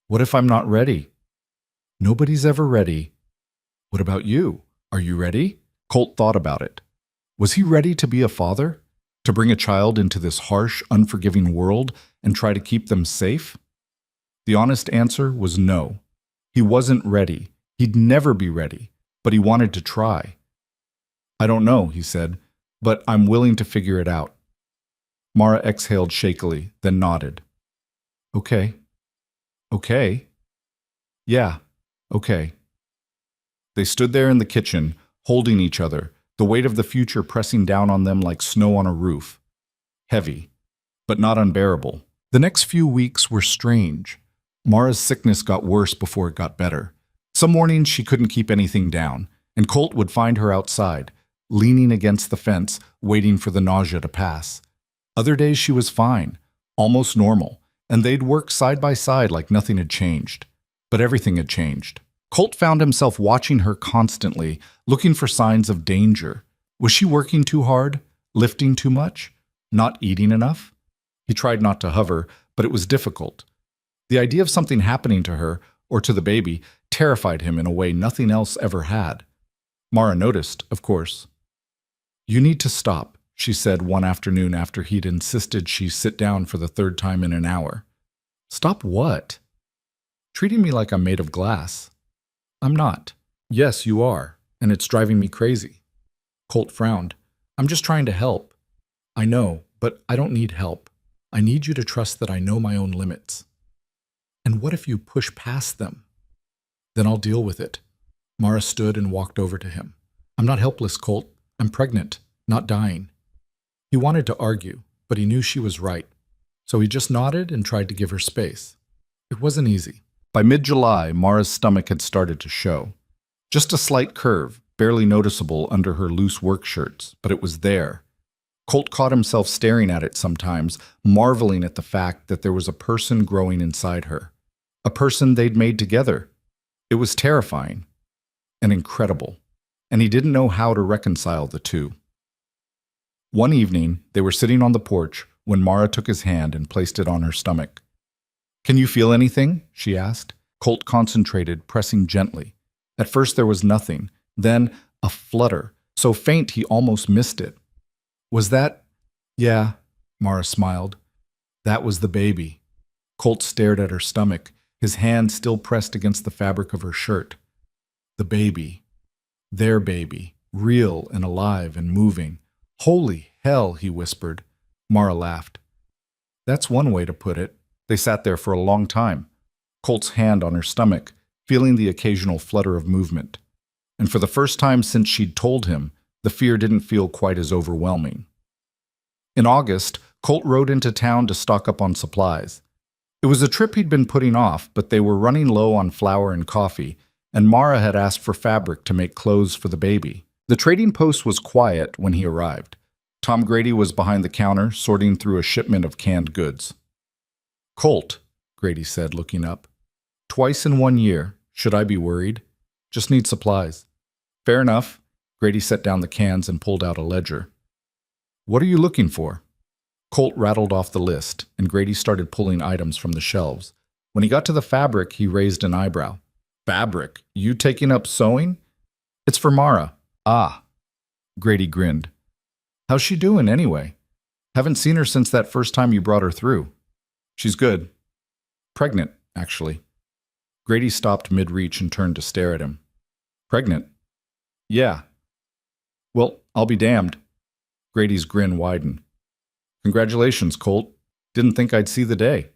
What if I'm not ready? Nobody's ever ready. What about you? Are you ready? Colt thought about it. Was he ready to be a father? To bring a child into this harsh, unforgiving world and try to keep them safe? The honest answer was no. He wasn't ready. He'd never be ready, but he wanted to try. I don't know, he said, but I'm willing to figure it out. Mara exhaled shakily, then nodded. Okay. Okay. Yeah, okay. They stood there in the kitchen, holding each other, the weight of the future pressing down on them like snow on a roof. Heavy, but not unbearable. The next few weeks were strange. Mara's sickness got worse before it got better. Some mornings she couldn't keep anything down, and Colt would find her outside, leaning against the fence, waiting for the nausea to pass. Other days she was fine, almost normal, and they'd work side by side like nothing had changed. But everything had changed. Colt found himself watching her constantly, looking for signs of danger. Was she working too hard? Lifting too much? Not eating enough? He tried not to hover, but it was difficult. The idea of something happening to her, or to the baby, terrified him in a way nothing else ever had. Mara noticed, of course. You need to stop, she said one afternoon after he'd insisted she sit down for the third time in an hour. Stop what? Treating me like I'm made of glass. I'm not. Yes, you are, and it's driving me crazy. Colt frowned. I'm just trying to help. I know, but I don't need help. I need you to trust that I know my own limits. And what if you push past them? Then I'll deal with it. Mara stood and walked over to him. I'm not helpless, Colt. I'm pregnant, not dying. He wanted to argue, but he knew she was right. So he just nodded and tried to give her space. It wasn't easy. By mid-July, Mara's stomach had started to show. Just a slight curve, barely noticeable under her loose work shirts, but it was there. Colt caught himself staring at it sometimes, marveling at the fact that there was a person growing inside her. A person they'd made together. It was terrifying and incredible, and he didn't know how to reconcile the two. One evening, they were sitting on the porch when Mara took his hand and placed it on her stomach. Can you feel anything? She asked. Colt concentrated, pressing gently. At first there was nothing, then a flutter, so faint he almost missed it. Was that? Yeah, Mara smiled. That was the baby. Colt stared at her stomach, his hand still pressed against the fabric of her shirt. The baby. Their baby. Real and alive and moving. Holy hell, he whispered. Mara laughed. That's one way to put it. They sat there for a long time, Colt's hand on her stomach, feeling the occasional flutter of movement. And for the first time since she'd told him, the fear didn't feel quite as overwhelming. In August, Colt rode into town to stock up on supplies. It was a trip he'd been putting off, but they were running low on flour and coffee, and Mara had asked for fabric to make clothes for the baby. The trading post was quiet when he arrived. Tom Grady was behind the counter, sorting through a shipment of canned goods. Colt, Grady said, looking up. Twice in 1 year. Should I be worried? Just need supplies. Fair enough. Grady set down the cans and pulled out a ledger. What are you looking for? Colt rattled off the list, and Grady started pulling items from the shelves. When he got to the fabric, he raised an eyebrow. Fabric? You taking up sewing? It's for Mara. Ah. Grady grinned. How's she doing, anyway? Haven't seen her since that first time you brought her through. She's good. Pregnant, actually. Grady stopped mid-reach and turned to stare at him. Pregnant? Yeah. Well, I'll be damned. Grady's grin widened. Congratulations, Colt. Didn't think I'd see the day.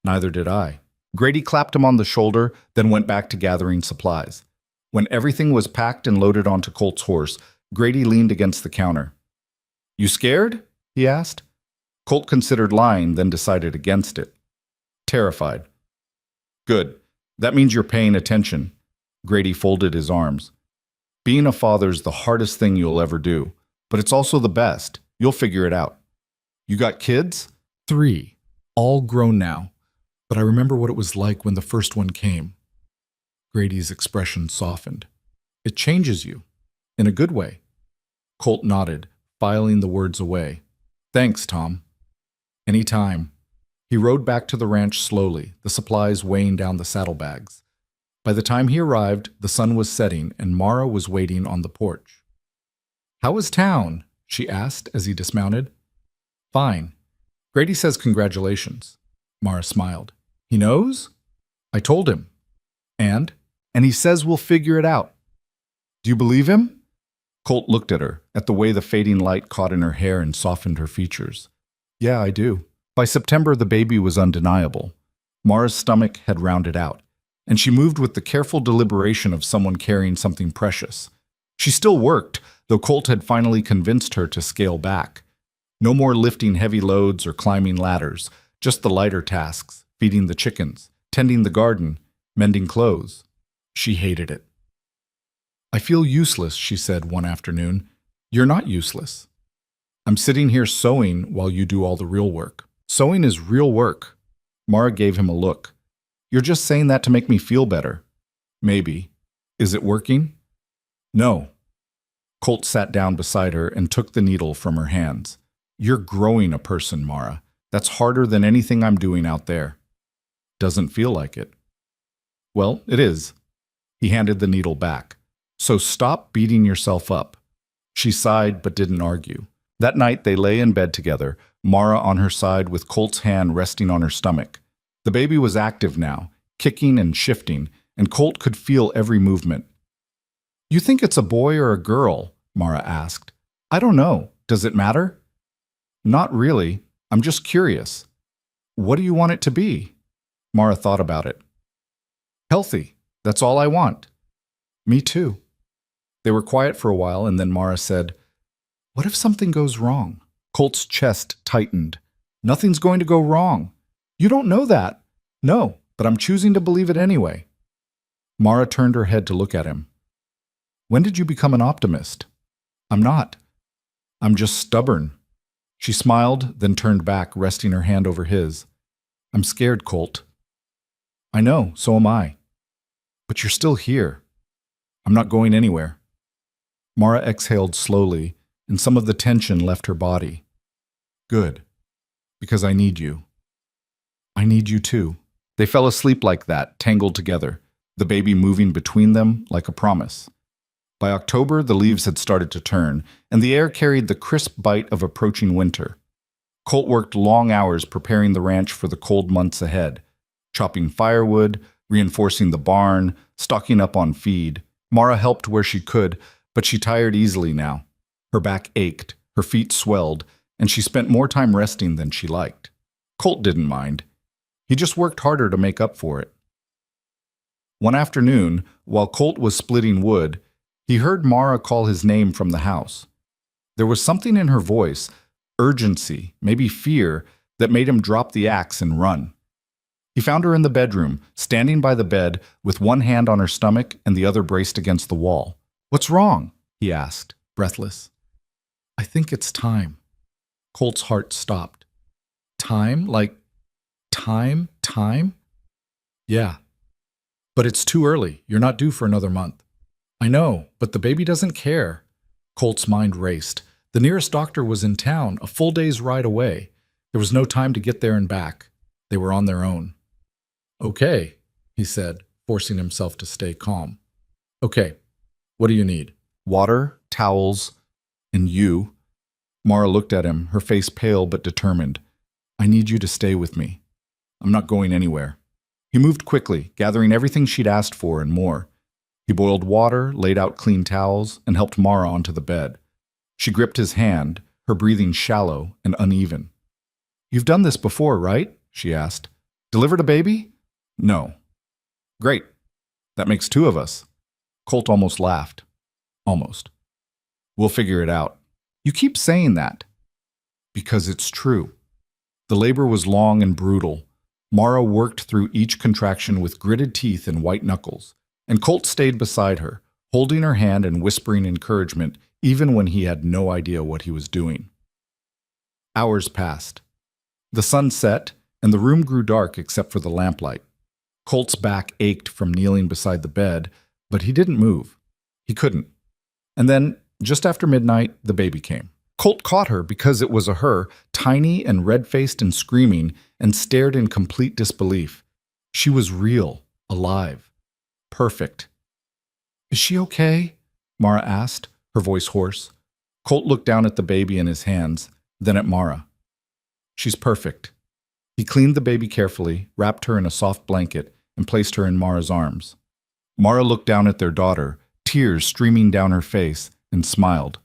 Neither did I. Grady clapped him on the shoulder, then went back to gathering supplies. When everything was packed and loaded onto Colt's horse, Grady leaned against the counter. You scared? He asked. Colt considered lying, then decided against it. Terrified. Good. That means you're paying attention. Grady folded his arms. Being a father's the hardest thing you'll ever do, but it's also the best. You'll figure it out. You got kids? 3. All grown now. But I remember what it was like when the first one came. Grady's expression softened. It changes you. In a good way. Colt nodded, filing the words away. Thanks, Tom. Any time. He rode back to the ranch slowly, the supplies weighing down the saddlebags. By the time he arrived, the sun was setting and Mara was waiting on the porch. How was town? She asked as he dismounted. Fine. Grady says congratulations. Mara smiled. He knows? I told him. And he says we'll figure it out. Do you believe him? Colt looked at her, at the way the fading light caught in her hair and softened her features. Yeah, I do. By September, the baby was undeniable. Mara's stomach had rounded out, and she moved with the careful deliberation of someone carrying something precious. She still worked, though Colt had finally convinced her to scale back. No more lifting heavy loads or climbing ladders, just the lighter tasks, feeding the chickens, tending the garden, mending clothes. She hated it. I feel useless, she said one afternoon. You're not useless. I'm sitting here sewing while you do all the real work. Sewing is real work. Mara gave him a look. You're just saying that to make me feel better. Maybe. Is it working? No. Colt sat down beside her and took the needle from her hands. You're growing a person, Mara. That's harder than anything I'm doing out there. Doesn't feel like it. Well, it is. He handed the needle back. So stop beating yourself up. She sighed but didn't argue. That night they lay in bed together, Mara on her side with Colt's hand resting on her stomach. The baby was active now, kicking and shifting, and Colt could feel every movement. You think it's a boy or a girl? Mara asked. I don't know. Does it matter? Not really. I'm just curious. What do you want it to be? Mara thought about it. Healthy. That's all I want. Me too. They were quiet for a while, and then Mara said, What if something goes wrong? Colt's chest tightened. Nothing's going to go wrong. You don't know that. No, but I'm choosing to believe it anyway. Mara turned her head to look at him. When did you become an optimist? I'm not. I'm just stubborn. She smiled, then turned back, resting her hand over his. I'm scared, Colt. I know, so am I. But you're still here. I'm not going anywhere. Mara exhaled slowly, and some of the tension left her body. Good. Because I need you. I need you too. They fell asleep like that, tangled together, the baby moving between them like a promise. By October, the leaves had started to turn, and the air carried the crisp bite of approaching winter. Colt worked long hours preparing the ranch for the cold months ahead, chopping firewood, reinforcing the barn, stocking up on feed. Mara helped where she could, but she tired easily now. Her back ached, her feet swelled, and she spent more time resting than she liked. Colt didn't mind. He just worked harder to make up for it. One afternoon, while Colt was splitting wood, he heard Mara call his name from the house. There was something in her voice, urgency, maybe fear, that made him drop the axe and run. He found her in the bedroom, standing by the bed, with one hand on her stomach and the other braced against the wall. What's wrong? He asked, breathless. I think it's time. Colt's heart stopped. Time? Like time? Yeah. But it's too early. You're not due for another month. I know, but the baby doesn't care. Colt's mind raced. The nearest doctor was in town, a full day's ride away. There was no time to get there and back. They were on their own. Okay, he said, forcing himself to stay calm. Okay, what do you need? Water, towels, and you. Mara looked at him, her face pale but determined. I need you to stay with me. I'm not going anywhere. He moved quickly, gathering everything she'd asked for and more. He boiled water, laid out clean towels, and helped Mara onto the bed. She gripped his hand, her breathing shallow and uneven. "You've done this before, right?" she asked. "Delivered a baby?" "No." "Great. That makes two of us." Colt almost laughed. Almost. "We'll figure it out." "You keep saying that." "Because it's true." The labor was long and brutal. Mara worked through each contraction with gritted teeth and white knuckles, and Colt stayed beside her, holding her hand and whispering encouragement even when he had no idea what he was doing. Hours passed. The sun set, and the room grew dark except for the lamplight. Colt's back ached from kneeling beside the bed, but he didn't move. He couldn't. And then, just after midnight, the baby came. Colt caught her because it was a her, tiny and red-faced and screaming, and stared in complete disbelief. She was real, alive, perfect. "Is she okay?" Mara asked, her voice hoarse. Colt looked down at the baby in his hands, then at Mara. "She's perfect." He cleaned the baby carefully, wrapped her in a soft blanket, and placed her in Mara's arms. Mara looked down at their daughter, tears streaming down her face, and smiled.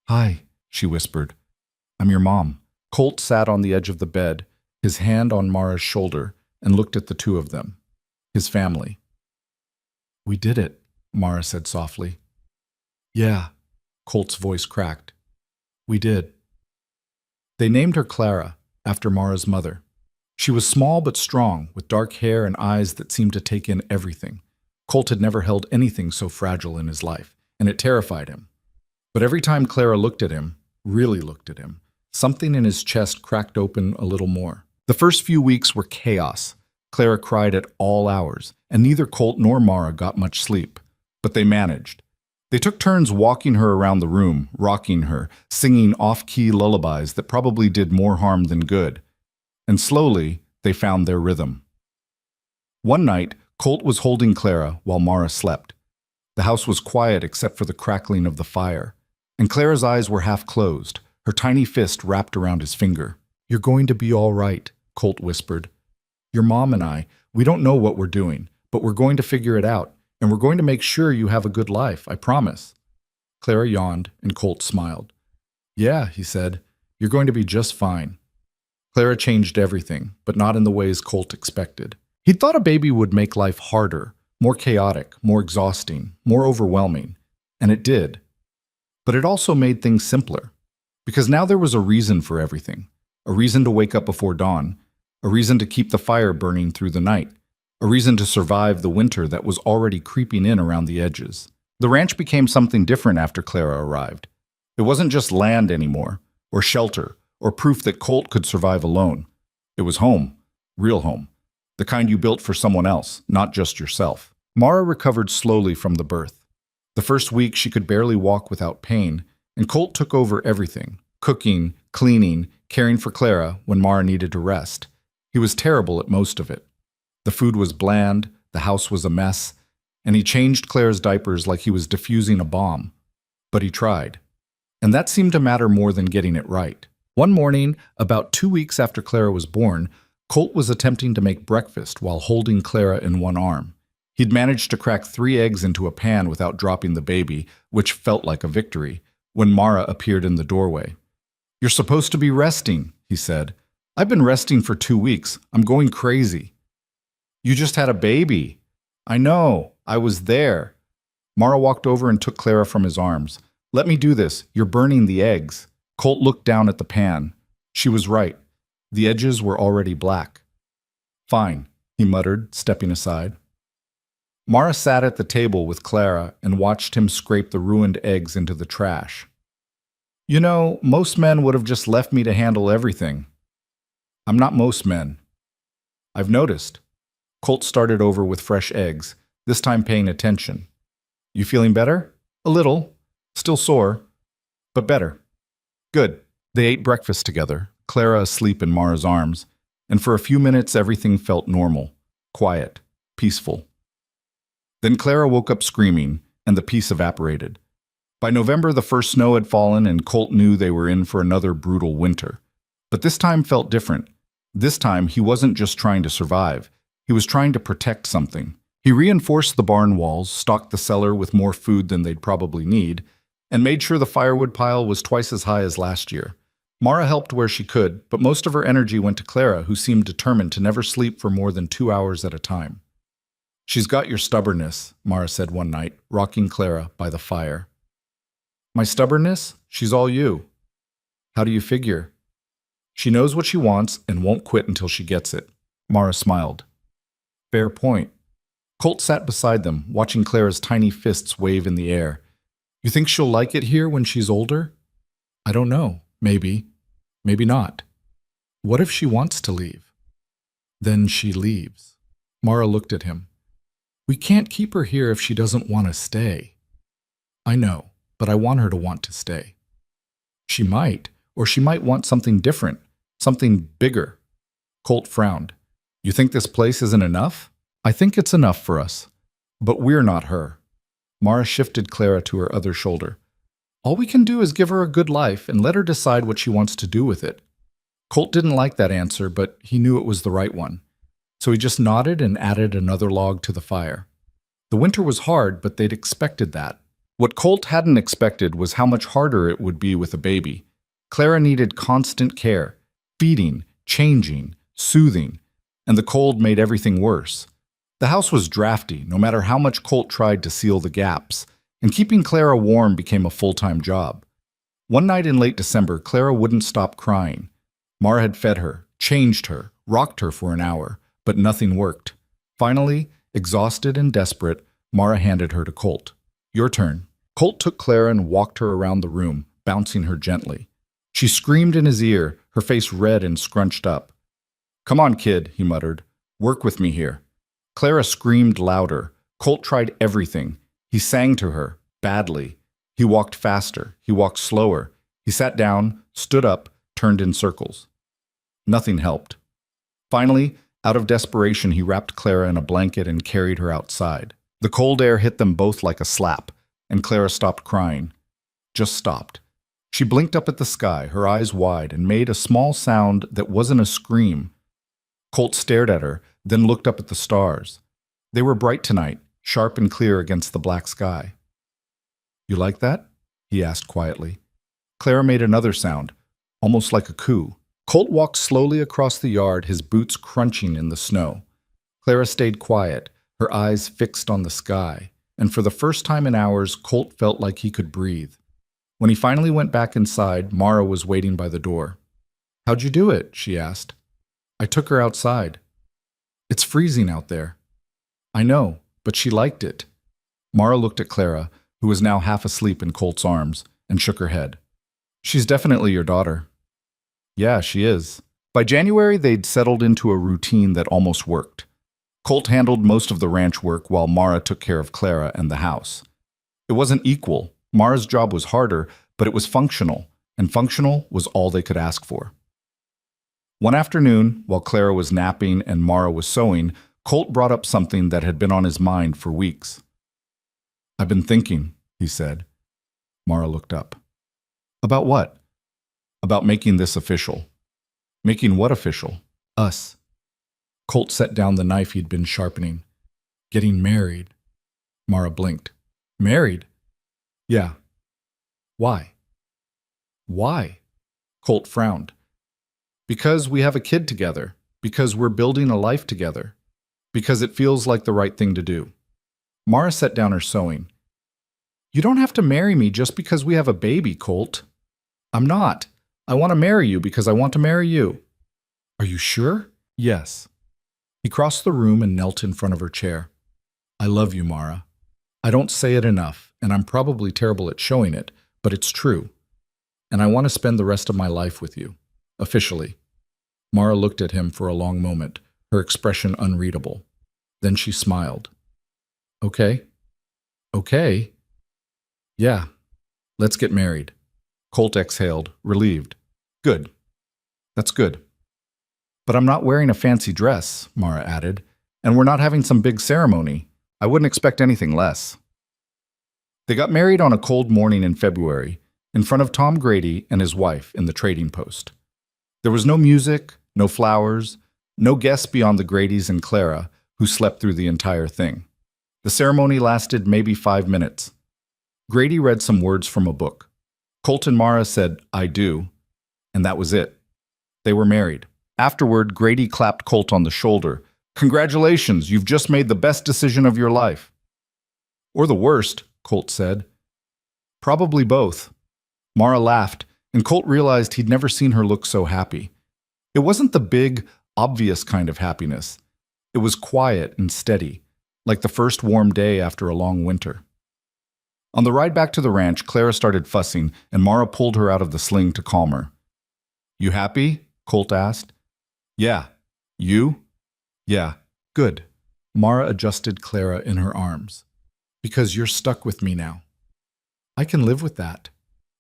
"Hi," she whispered. "I'm your mom." Colt sat on the edge of the bed, his hand on Mara's shoulder, and looked at the two of them, his family. "We did it," Mara said softly. "Yeah," Colt's voice cracked. "We did." They named her Clara, after Mara's mother. She was small but strong, with dark hair and eyes that seemed to take in everything. Colt had never held anything so fragile in his life, and it terrified him. But every time Clara looked at him, really looked at him, something in his chest cracked open a little more. The first few weeks were chaos. Clara cried at all hours, and neither Colt nor Mara got much sleep. But they managed. They took turns walking her around the room, rocking her, singing off-key lullabies that probably did more harm than good. And slowly, they found their rhythm. One night, Colt was holding Clara while Mara slept. The house was quiet except for the crackling of the fire, and Clara's eyes were half closed, her tiny fist wrapped around his finger. "You're going to be all right," Colt whispered. "Your mom and I, we don't know what we're doing, but we're going to figure it out, and we're going to make sure you have a good life, I promise." Clara yawned, and Colt smiled. "Yeah," he said, "you're going to be just fine." Clara changed everything, but not in the ways Colt expected. He'd thought a baby would make life harder, more chaotic, more exhausting, more overwhelming, and it did. But it also made things simpler, because now there was a reason for everything, a reason to wake up before dawn, a reason to keep the fire burning through the night, a reason to survive the winter that was already creeping in around the edges. The ranch became something different after Clara arrived. It wasn't just land anymore, or shelter, or proof that Colt could survive alone. It was home, real home, the kind you built for someone else, not just yourself. Mara recovered slowly from the birth. The first week she could barely walk without pain, and Colt took over everything, cooking, cleaning, caring for Clara when Mara needed to rest. He was terrible at most of it. The food was bland, the house was a mess, and he changed Clara's diapers like he was defusing a bomb. But he tried. And that seemed to matter more than getting it right. One morning, about 2 weeks after Clara was born, Colt was attempting to make breakfast while holding Clara in one arm. He'd managed to crack 3 eggs into a pan without dropping the baby, which felt like a victory, when Mara appeared in the doorway. "You're supposed to be resting," he said. "I've been resting for 2 weeks. I'm going crazy." "You just had a baby." "I know. I was there." Mara walked over and took Clara from his arms. "Let me do this. You're burning the eggs." Colt looked down at the pan. She was right. The edges were already black. "Fine," he muttered, stepping aside. Mara sat at the table with Clara and watched him scrape the ruined eggs into the trash. "You know, most men would have just left me to handle everything." "I'm not most men." "I've noticed." Colt started over with fresh eggs, this time paying attention. "You feeling better?" "A little. Still sore, but better." "Good." They ate breakfast together, Clara asleep in Mara's arms, and for a few minutes everything felt normal, quiet, peaceful. Then Clara woke up screaming, and the peace evaporated. By November, the first snow had fallen, and Colt knew they were in for another brutal winter. But this time felt different. This time, he wasn't just trying to survive. He was trying to protect something. He reinforced the barn walls, stocked the cellar with more food than they'd probably need, and made sure the firewood pile was twice as high as last year. Mara helped where she could, but most of her energy went to Clara, who seemed determined to never sleep for more than 2 hours at a time. "She's got your stubbornness," Mara said one night, rocking Clara by the fire. "My stubbornness? She's all you." "How do you figure?" "She knows what she wants and won't quit until she gets it." Mara smiled. "Fair point." Colt sat beside them, watching Clara's tiny fists wave in the air. "You think she'll like it here when she's older?" "I don't know. Maybe. Maybe not." "What if she wants to leave?" "Then she leaves." Mara looked at him. "We can't keep her here if she doesn't want to stay." "I know, but I want her to want to stay." "She might, or she might want something different, something bigger." Colt frowned. "You think this place isn't enough?" "I think it's enough for us, but we're not her." Mara shifted Clara to her other shoulder. "All we can do is give her a good life and let her decide what she wants to do with it." Colt didn't like that answer, but he knew it was the right one. So he just nodded and added another log to the fire. The winter was hard, but they'd expected that. What Colt hadn't expected was how much harder it would be with a baby. Clara needed constant care, feeding, changing, soothing, and the cold made everything worse. The house was drafty, no matter how much Colt tried to seal the gaps, and keeping Clara warm became a full-time job. One night in late December, Clara wouldn't stop crying. Mara had fed her, changed her, rocked her for an hour, but nothing worked. Finally, exhausted and desperate, Mara handed her to Colt. "Your turn." Colt took Clara and walked her around the room, bouncing her gently. She screamed in his ear, her face red and scrunched up. "Come on, kid," he muttered. "Work with me here." Clara screamed louder. Colt tried everything. He sang to her, badly. He walked faster. He walked slower. He sat down, stood up, turned in circles. Nothing helped. Finally, out of desperation, he wrapped Clara in a blanket and carried her outside. The cold air hit them both like a slap, and Clara stopped crying. Just stopped. She blinked up at the sky, her eyes wide, and made a small sound that wasn't a scream. Colt stared at her, then looked up at the stars. They were bright tonight, sharp and clear against the black sky. "You like that?" he asked quietly. Clara made another sound, almost like a coo. Colt walked slowly across the yard, his boots crunching in the snow. Clara stayed quiet, her eyes fixed on the sky, and for the first time in hours, Colt felt like he could breathe. When he finally went back inside, Mara was waiting by the door. "How'd you do it?" she asked. "I took her outside." "It's freezing out there." "I know, but she liked it." Mara looked at Clara, who was now half asleep in Colt's arms, and shook her head. "She's definitely your daughter." "Yeah, she is." By January, they'd settled into a routine that almost worked. Colt handled most of the ranch work while Mara took care of Clara and the house. It wasn't equal. Mara's job was harder, but it was functional, and functional was all they could ask for. One afternoon, while Clara was napping and Mara was sewing, Colt brought up something that had been on his mind for weeks. "I've been thinking," he said. Mara looked up. "About what?" "About making this official." "Making what official?" "Us." Colt set down the knife he'd been sharpening. "Getting married." Mara blinked. "Married?" "Yeah." "Why?" "Why?" Colt frowned. "Because we have a kid together. Because we're building a life together. Because it feels like the right thing to do." Mara set down her sewing. "You don't have to marry me just because we have a baby, Colt." "I'm not. I want to marry you because I want to marry you." "Are you sure?" "Yes." He crossed the room and knelt in front of her chair. "I love you, Mara. I don't say it enough, and I'm probably terrible at showing it, but it's true. And I want to spend the rest of my life with you. Officially." Mara looked at him for a long moment, her expression unreadable. Then she smiled. "Okay." "Okay?" "Yeah. Let's get married." Colt exhaled, relieved. "Good. That's good." "But I'm not wearing a fancy dress," Mara added, "and we're not having some big ceremony. I wouldn't expect anything less." They got married on a cold morning in February, in front of Tom Grady and his wife in the trading post. There was no music, no flowers, No guests beyond the Gradys and Clara, who slept through the entire thing. The ceremony lasted maybe 5 minutes. Grady read some words from a book. Colt and Mara said, "I do," and that was it. They were married. Afterward, Grady clapped Colt on the shoulder. "Congratulations, you've just made the best decision of your life." "Or the worst," Colt said. "Probably both." Mara laughed, and Colt realized he'd never seen her look so happy. It wasn't the big, obvious kind of happiness. It was quiet and steady, like the first warm day after a long winter. On the ride back to the ranch, Clara started fussing, and Mara pulled her out of the sling to calm her. "You happy?" Colt asked. "Yeah. You?" "Yeah. Good." Mara adjusted Clara in her arms. "Because you're stuck with me now." "I can live with that."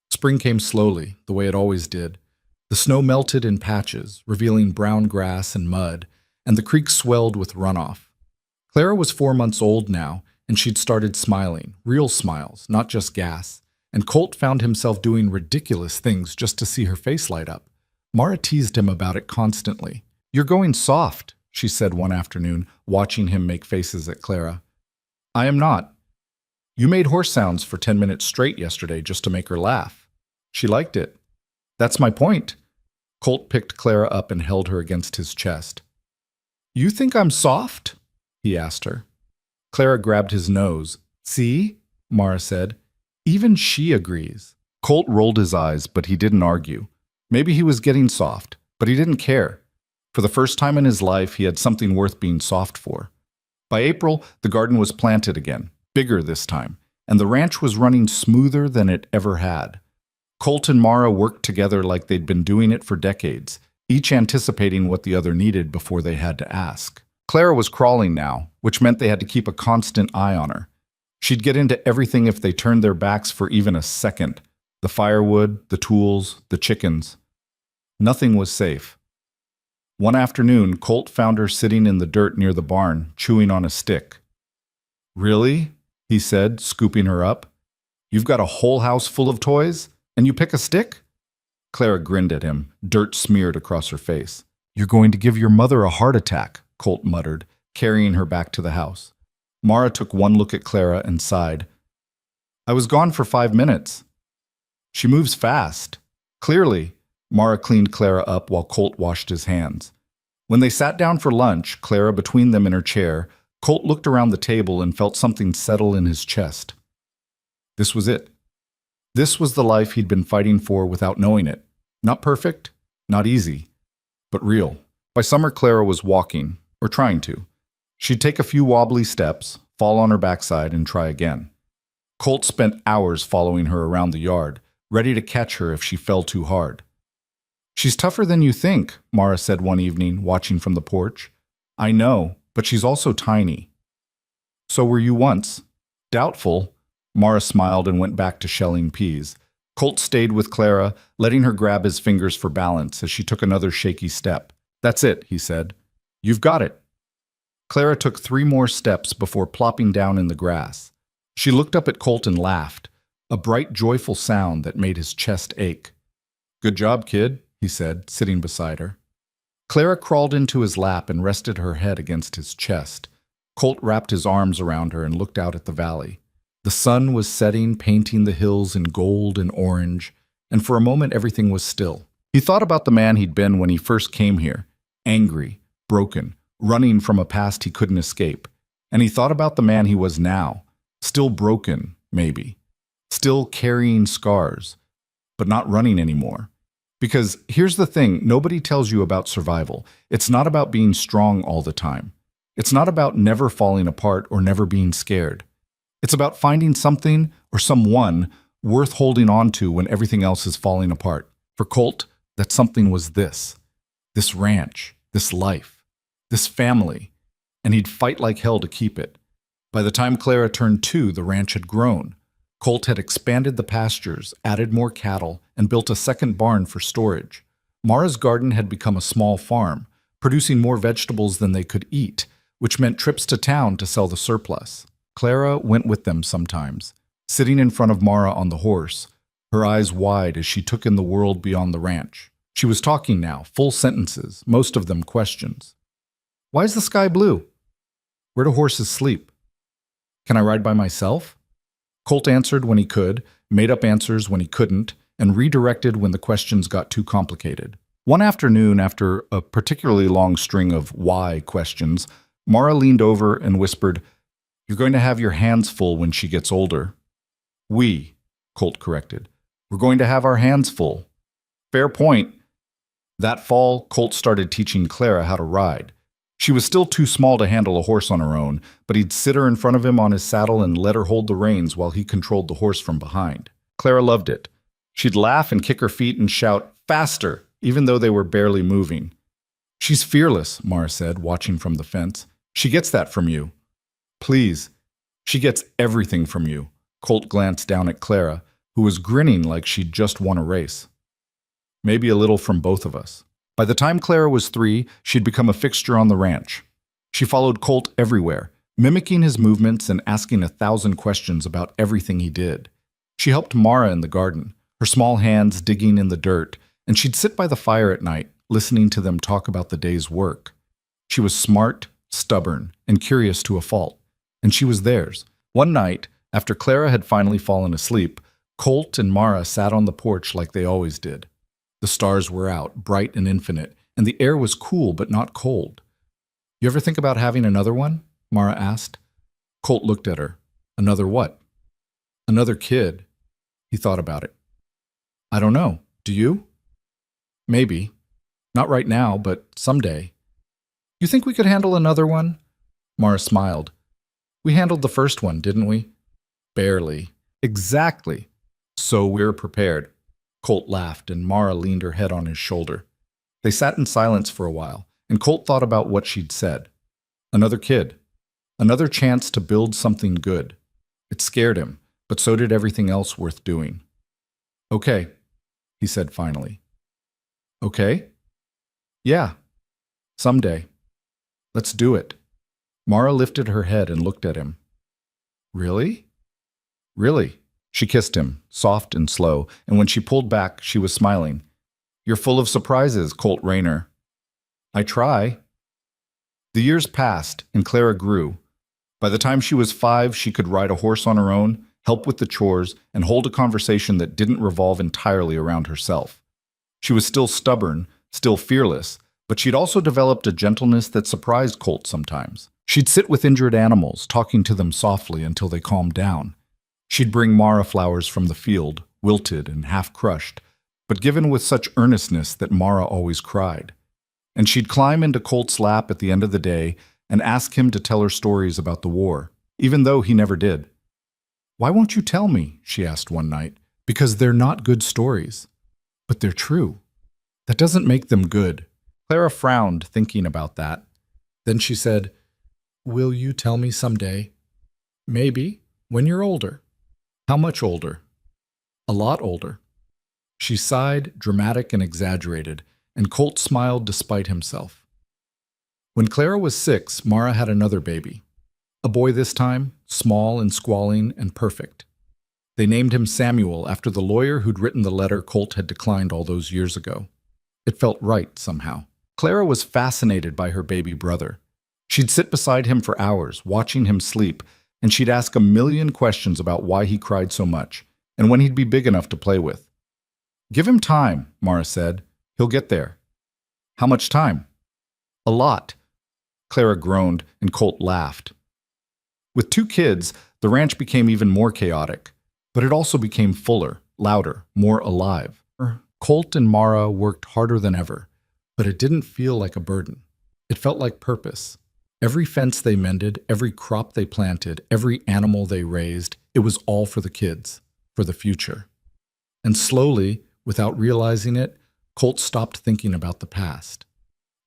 Spring came slowly, the way it always did. The snow melted in patches, revealing brown grass and mud, and the creek swelled with runoff. Clara was 4 months old now, and she'd started smiling, real smiles, not just gas, and Colt found himself doing ridiculous things just to see her face light up. Mara teased him about it constantly. "You're going soft," she said one afternoon, watching him make faces at Clara. "I am not. You made horse sounds for 10 minutes straight yesterday just to make her laugh. She liked it." "That's my point." Colt picked Clara up and held her against his chest. "You think I'm soft?" he asked her. Clara grabbed his nose. "See?" Mara said. "Even she agrees." Colt rolled his eyes, but he didn't argue. Maybe he was getting soft, but he didn't care. For the first time in his life, he had something worth being soft for. By April, the garden was planted again, bigger this time, and the ranch was running smoother than it ever had. Colt and Mara worked together like they'd been doing it for decades, each anticipating what the other needed before they had to ask. Clara was crawling now, which meant they had to keep a constant eye on her. She'd get into everything if they turned their backs for even a second. The firewood, the tools, the chickens. Nothing was safe. One afternoon, Colt found her sitting in the dirt near the barn, chewing on a stick. "Really?" he said, scooping her up. "You've got a whole house full of toys, and you pick a stick?" Clara grinned at him, dirt smeared across her face. "You're going to give your mother a heart attack," Colt muttered, carrying her back to the house. Mara took one look at Clara and sighed. "I was gone for 5 minutes." "She moves fast." "Clearly." Mara cleaned Clara up while Colt washed his hands. When they sat down for lunch, Clara between them in her chair, Colt looked around the table and felt something settle in his chest. This was it. This was the life he'd been fighting for without knowing it. Not perfect, not easy, but real. By summer, Clara was walking, or trying to. She'd take a few wobbly steps, fall on her backside, and try again. Colt spent hours following her around the yard, ready to catch her if she fell too hard. "She's tougher than you think," Mara said one evening, watching from the porch. "I know, but she's also tiny." "So were you once." "Doubtful." Mara smiled and went back to shelling peas. Colt stayed with Clara, letting her grab his fingers for balance as she took another shaky step. "That's it," he said. "You've got it." Clara took 3 more steps before plopping down in the grass. She looked up at Colt and laughed, a bright, joyful sound that made his chest ache. "Good job, kid," he said, sitting beside her. Clara crawled into his lap and rested her head against his chest. Colt wrapped his arms around her and looked out at the valley. The sun was setting, painting the hills in gold and orange, and for a moment everything was still. He thought about the man he'd been when he first came here, angry, broken, running from a past he couldn't escape. And he thought about the man he was now, still broken, maybe, still carrying scars, but not running anymore. Because here's the thing, nobody tells you about survival. It's not about being strong all the time. It's not about never falling apart or never being scared. It's about finding something or someone worth holding on to when everything else is falling apart. For Colt, that something was this ranch, this life, this family, and he'd fight like hell to keep it. By the time Clara turned 2, the ranch had grown. Colt had expanded the pastures, added more cattle, and built a second barn for storage. Mara's garden had become a small farm, producing more vegetables than they could eat, which meant trips to town to sell the surplus. Clara went with them sometimes, sitting in front of Mara on the horse, her eyes wide as she took in the world beyond the ranch. She was talking now, full sentences, most of them questions. Why is the sky blue? Where do horses sleep? Can I ride by myself? Colt answered when he could, made up answers when he couldn't, and redirected when the questions got too complicated. One afternoon, after a particularly long string of why questions, Mara leaned over and whispered, "You're going to have your hands full when she gets older." "We," Colt corrected. "We're going to have our hands full." Fair point. That fall, Colt started teaching Clara how to ride. She was still too small to handle a horse on her own, but he'd sit her in front of him on his saddle and let her hold the reins while he controlled the horse from behind. Clara loved it. She'd laugh and kick her feet and shout, "Faster!" even though they were barely moving. "She's fearless," Mara said, watching from the fence. "She gets that from you." "Please. She gets everything from you." Colt glanced down at Clara, who was grinning like she'd just won a race. "Maybe a little from both of us." By the time Clara was 3, she'd become a fixture on the ranch. She followed Colt everywhere, mimicking his movements and asking 1,000 questions about everything he did. She helped Mara in the garden, her small hands digging in the dirt, and she'd sit by the fire at night, listening to them talk about the day's work. She was smart, stubborn, and curious to a fault, and she was theirs. One night, after Clara had finally fallen asleep, Colt and Mara sat on the porch like they always did. The stars were out, bright and infinite, and the air was cool but not cold. "You ever think about having another one?" Mara asked. Colt looked at her. "Another what?" "Another kid." He thought about it. "I don't know. Do you?" "Maybe. Not right now, but someday." "You think we could handle another one?" Mara smiled. "We handled the first one, didn't we?" "Barely." "Exactly. So we're prepared." Colt laughed, and Mara leaned her head on his shoulder. They sat in silence for a while, and Colt thought about what she'd said. Another kid. Another chance to build something good. It scared him, but so did everything else worth doing. "Okay," he said finally. "Okay?" "Yeah. Someday. Let's do it." Mara lifted her head and looked at him. "Really?" "Really." She kissed him, soft and slow, and when she pulled back, she was smiling. "You're full of surprises, Colt Rayner." "I try." The years passed, and Clara grew. By the time she was 5, she could ride a horse on her own, help with the chores, and hold a conversation that didn't revolve entirely around herself. She was still stubborn, still fearless, but she'd also developed a gentleness that surprised Colt sometimes. She'd sit with injured animals, talking to them softly until they calmed down. She'd bring Mara flowers from the field, wilted and half-crushed, but given with such earnestness that Mara always cried. And she'd climb into Colt's lap at the end of the day and ask him to tell her stories about the war, even though he never did. "Why won't you tell me?" she asked one night. "Because they're not good stories." "But they're true." "That doesn't make them good." Clara frowned, thinking about that. Then she said, "Will you tell me someday?" "Maybe, when you're older." "How much older?" "A lot older." She sighed, dramatic and exaggerated, and Colt smiled despite himself. When Clara was 6, Mara had another baby. A boy this time, small and squalling and perfect. They named him Samuel after the lawyer who'd written the letter Colt had declined all those years ago. It felt right, somehow. Clara was fascinated by her baby brother. She'd sit beside him for hours, watching him sleep, and she'd ask a million questions about why he cried so much, and when he'd be big enough to play with. "Give him time," Mara said. "He'll get there." "How much time?" "A lot." Clara groaned, and Colt laughed. With 2 kids, the ranch became even more chaotic, but it also became fuller, louder, more alive. Colt and Mara worked harder than ever, but it didn't feel like a burden. It felt like purpose. Every fence they mended, every crop they planted, every animal they raised, it was all for the kids, for the future. And slowly, without realizing it, Colt stopped thinking about the past.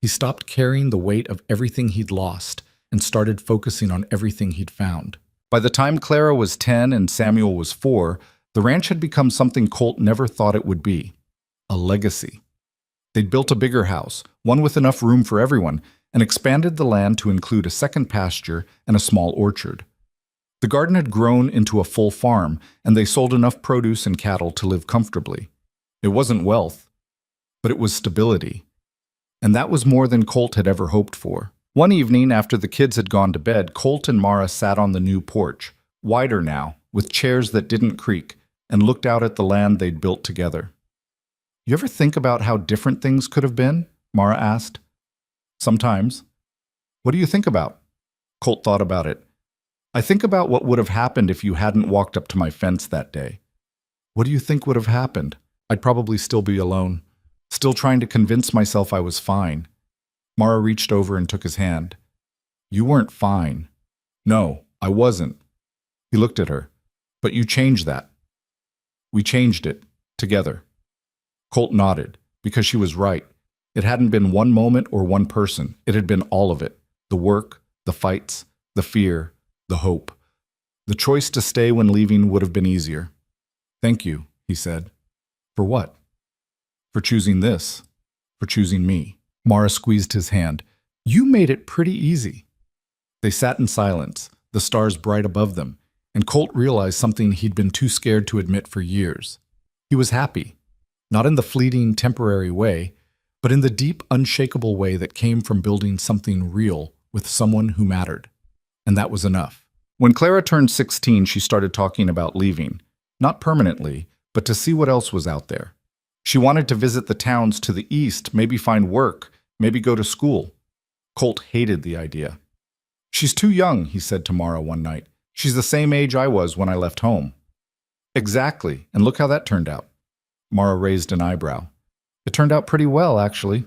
He stopped carrying the weight of everything he'd lost and started focusing on everything he'd found. By the time Clara was 10 and Samuel was 4, the ranch had become something Colt never thought it would be: a legacy. They'd built a bigger house, one with enough room for everyone, and expanded the land to include a second pasture and a small orchard. The garden had grown into a full farm, and they sold enough produce and cattle to live comfortably. It wasn't wealth, but it was stability. And that was more than Colt had ever hoped for. One evening, after the kids had gone to bed, Colt and Mara sat on the new porch, wider now, with chairs that didn't creak, and looked out at the land they'd built together. You ever think about how different things could have been? Mara asked. Sometimes. What do you think about? Colt thought about it. I think about what would have happened if you hadn't walked up to my fence that day. What do you think would have happened? I'd probably still be alone, still trying to convince myself I was fine. Mara reached over and took his hand. You weren't fine. No, I wasn't. He looked at her. But you changed that. We changed it, together. Colt nodded, because she was right. It hadn't been one moment or one person. It had been all of it. The work, the fights, the fear, the hope. The choice to stay when leaving would have been easier. Thank you, he said. For what? For choosing this. For choosing me. Mara squeezed his hand. You made it pretty easy. They sat in silence, the stars bright above them, and Colt realized something he'd been too scared to admit for years. He was happy, not in the fleeting, temporary way, but in the deep, unshakable way that came from building something real with someone who mattered. And that was enough. When Clara turned 16, she started talking about leaving, not permanently, but to see what else was out there. She wanted to visit the towns to the east, maybe find work, maybe go to school. Colt hated the idea. She's too young, he said to Mara one night. She's the same age I was when I left home. Exactly, and look how that turned out. Mara raised an eyebrow. It turned out pretty well, actually.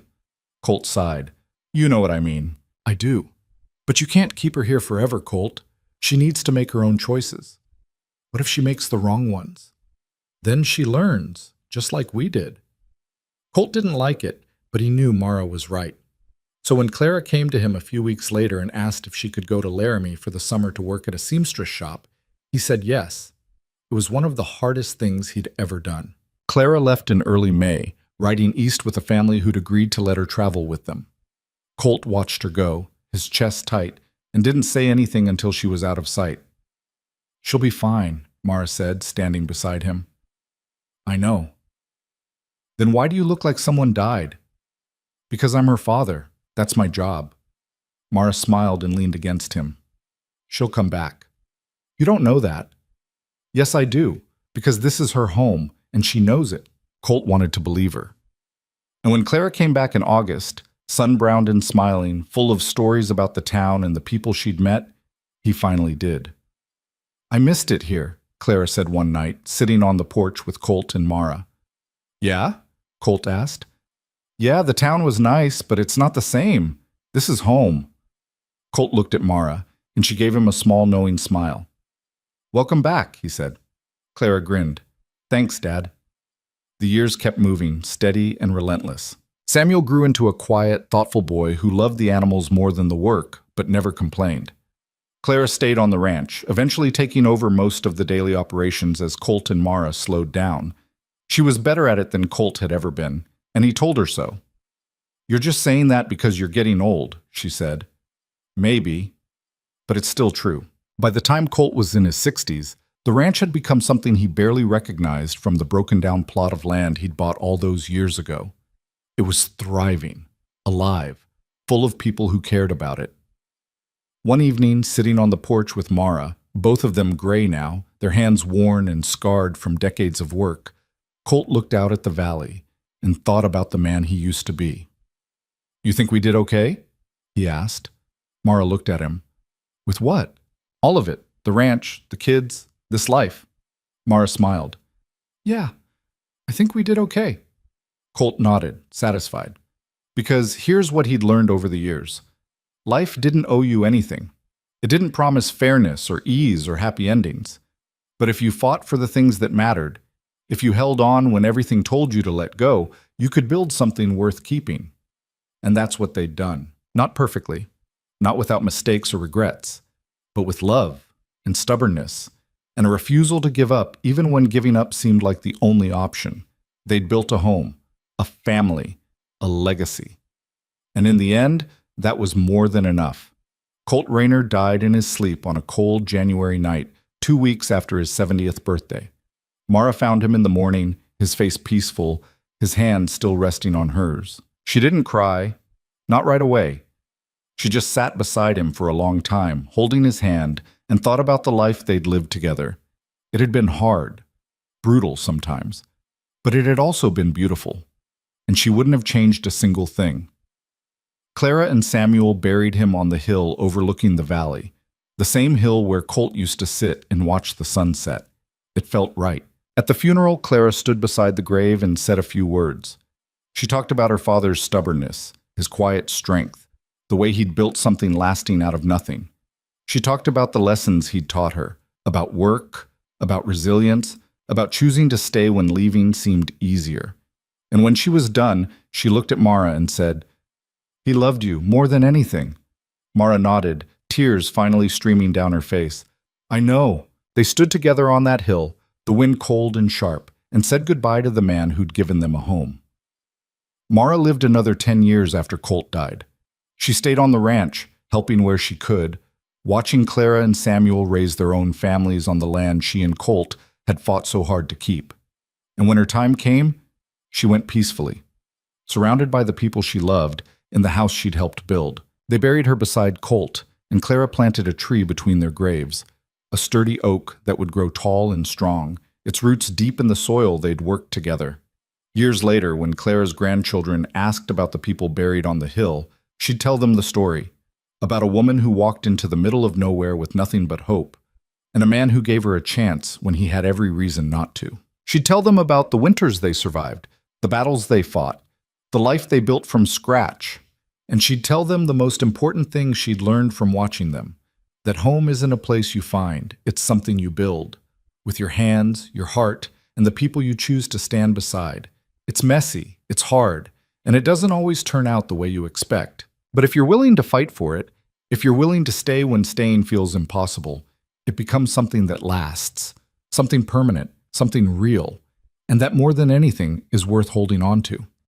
Colt sighed. You know what I mean. I do. But you can't keep her here forever, Colt. She needs to make her own choices. What if she makes the wrong ones? Then she learns, just like we did. Colt didn't like it, but he knew Mara was right. So when Clara came to him a few weeks later and asked if she could go to Laramie for the summer to work at a seamstress shop, he said yes. It was one of the hardest things he'd ever done. Clara left in early May, riding east with a family who'd agreed to let her travel with them. Colt watched her go, his chest tight, and didn't say anything until she was out of sight. She'll be fine, Mara said, standing beside him. I know. Then why do you look like someone died? Because I'm her father. That's my job. Mara smiled and leaned against him. She'll come back. You don't know that. Yes, I do, because this is her home, and she knows it. Colt wanted to believe her. And when Clara came back in August, sun-browned and smiling, full of stories about the town and the people she'd met, he finally did. I missed it here, Clara said one night, sitting on the porch with Colt and Mara. Yeah? Colt asked. Yeah, the town was nice, but it's not the same. This is home. Colt looked at Mara, and she gave him a small, knowing smile. Welcome back, he said. Clara grinned. Thanks, Dad. The years kept moving, steady and relentless. Samuel grew into a quiet, thoughtful boy who loved the animals more than the work, but never complained. Clara stayed on the ranch, eventually taking over most of the daily operations as Colt and Mara slowed down. She was better at it than Colt had ever been, and he told her so. You're just saying that because you're getting old, she said. Maybe, but it's still true. By the time Colt was in his 60s, the ranch had become something he barely recognized from the broken-down plot of land he'd bought all those years ago. It was thriving, alive, full of people who cared about it. One evening, sitting on the porch with Mara, both of them gray now, their hands worn and scarred from decades of work, Colt looked out at the valley and thought about the man he used to be. You think we did okay? He asked. Mara looked at him. With what? All of it. The ranch, the kids, this life. Mara smiled. Yeah, I think we did okay. Colt nodded, satisfied. Because here's what he'd learned over the years. Life didn't owe you anything. It didn't promise fairness or ease or happy endings. But if you fought for the things that mattered, if you held on when everything told you to let go, you could build something worth keeping. And that's what they'd done. Not perfectly, not without mistakes or regrets, but with love and stubbornness and a refusal to give up even when giving up seemed like the only option. They'd built a home, a family, a legacy. And in the end, that was more than enough. Colt Rayner died in his sleep on a cold January night, 2 weeks after his 70th birthday. Mara found him in the morning, his face peaceful, his hand still resting on hers. She didn't cry, not right away. She just sat beside him for a long time, holding his hand, and thought about the life they'd lived together. It had been hard, brutal sometimes, but it had also been beautiful, and she wouldn't have changed a single thing. Clara and Samuel buried him on the hill overlooking the valley, the same hill where Colt used to sit and watch the sunset. It felt right. At the funeral, Clara stood beside the grave and said a few words. She talked about her father's stubbornness, his quiet strength, the way he'd built something lasting out of nothing. She talked about the lessons he'd taught her, about work, about resilience, about choosing to stay when leaving seemed easier. And when she was done, she looked at Mara and said, "He loved you more than anything." Mara nodded, tears finally streaming down her face. "I know." They stood together on that hill, the wind cold and sharp, and said goodbye to the man who'd given them a home. Mara lived another 10 years after Colt died. She stayed on the ranch, helping where she could, watching Clara and Samuel raise their own families on the land she and Colt had fought so hard to keep. And when her time came, she went peacefully, surrounded by the people she loved, in the house she'd helped build. They buried her beside Colt, and Clara planted a tree between their graves, a sturdy oak that would grow tall and strong, its roots deep in the soil they'd worked together. Years later, when Clara's grandchildren asked about the people buried on the hill, she'd tell them the story, about a woman who walked into the middle of nowhere with nothing but hope, and a man who gave her a chance when he had every reason not to. She'd tell them about the winters they survived, the battles they fought, the life they built from scratch, and she'd tell them the most important thing she'd learned from watching them, that home isn't a place you find, it's something you build, with your hands, your heart, and the people you choose to stand beside. It's messy, it's hard, and it doesn't always turn out the way you expect. But if you're willing to fight for it, if you're willing to stay when staying feels impossible, it becomes something that lasts, something permanent, something real, and that more than anything is worth holding on to.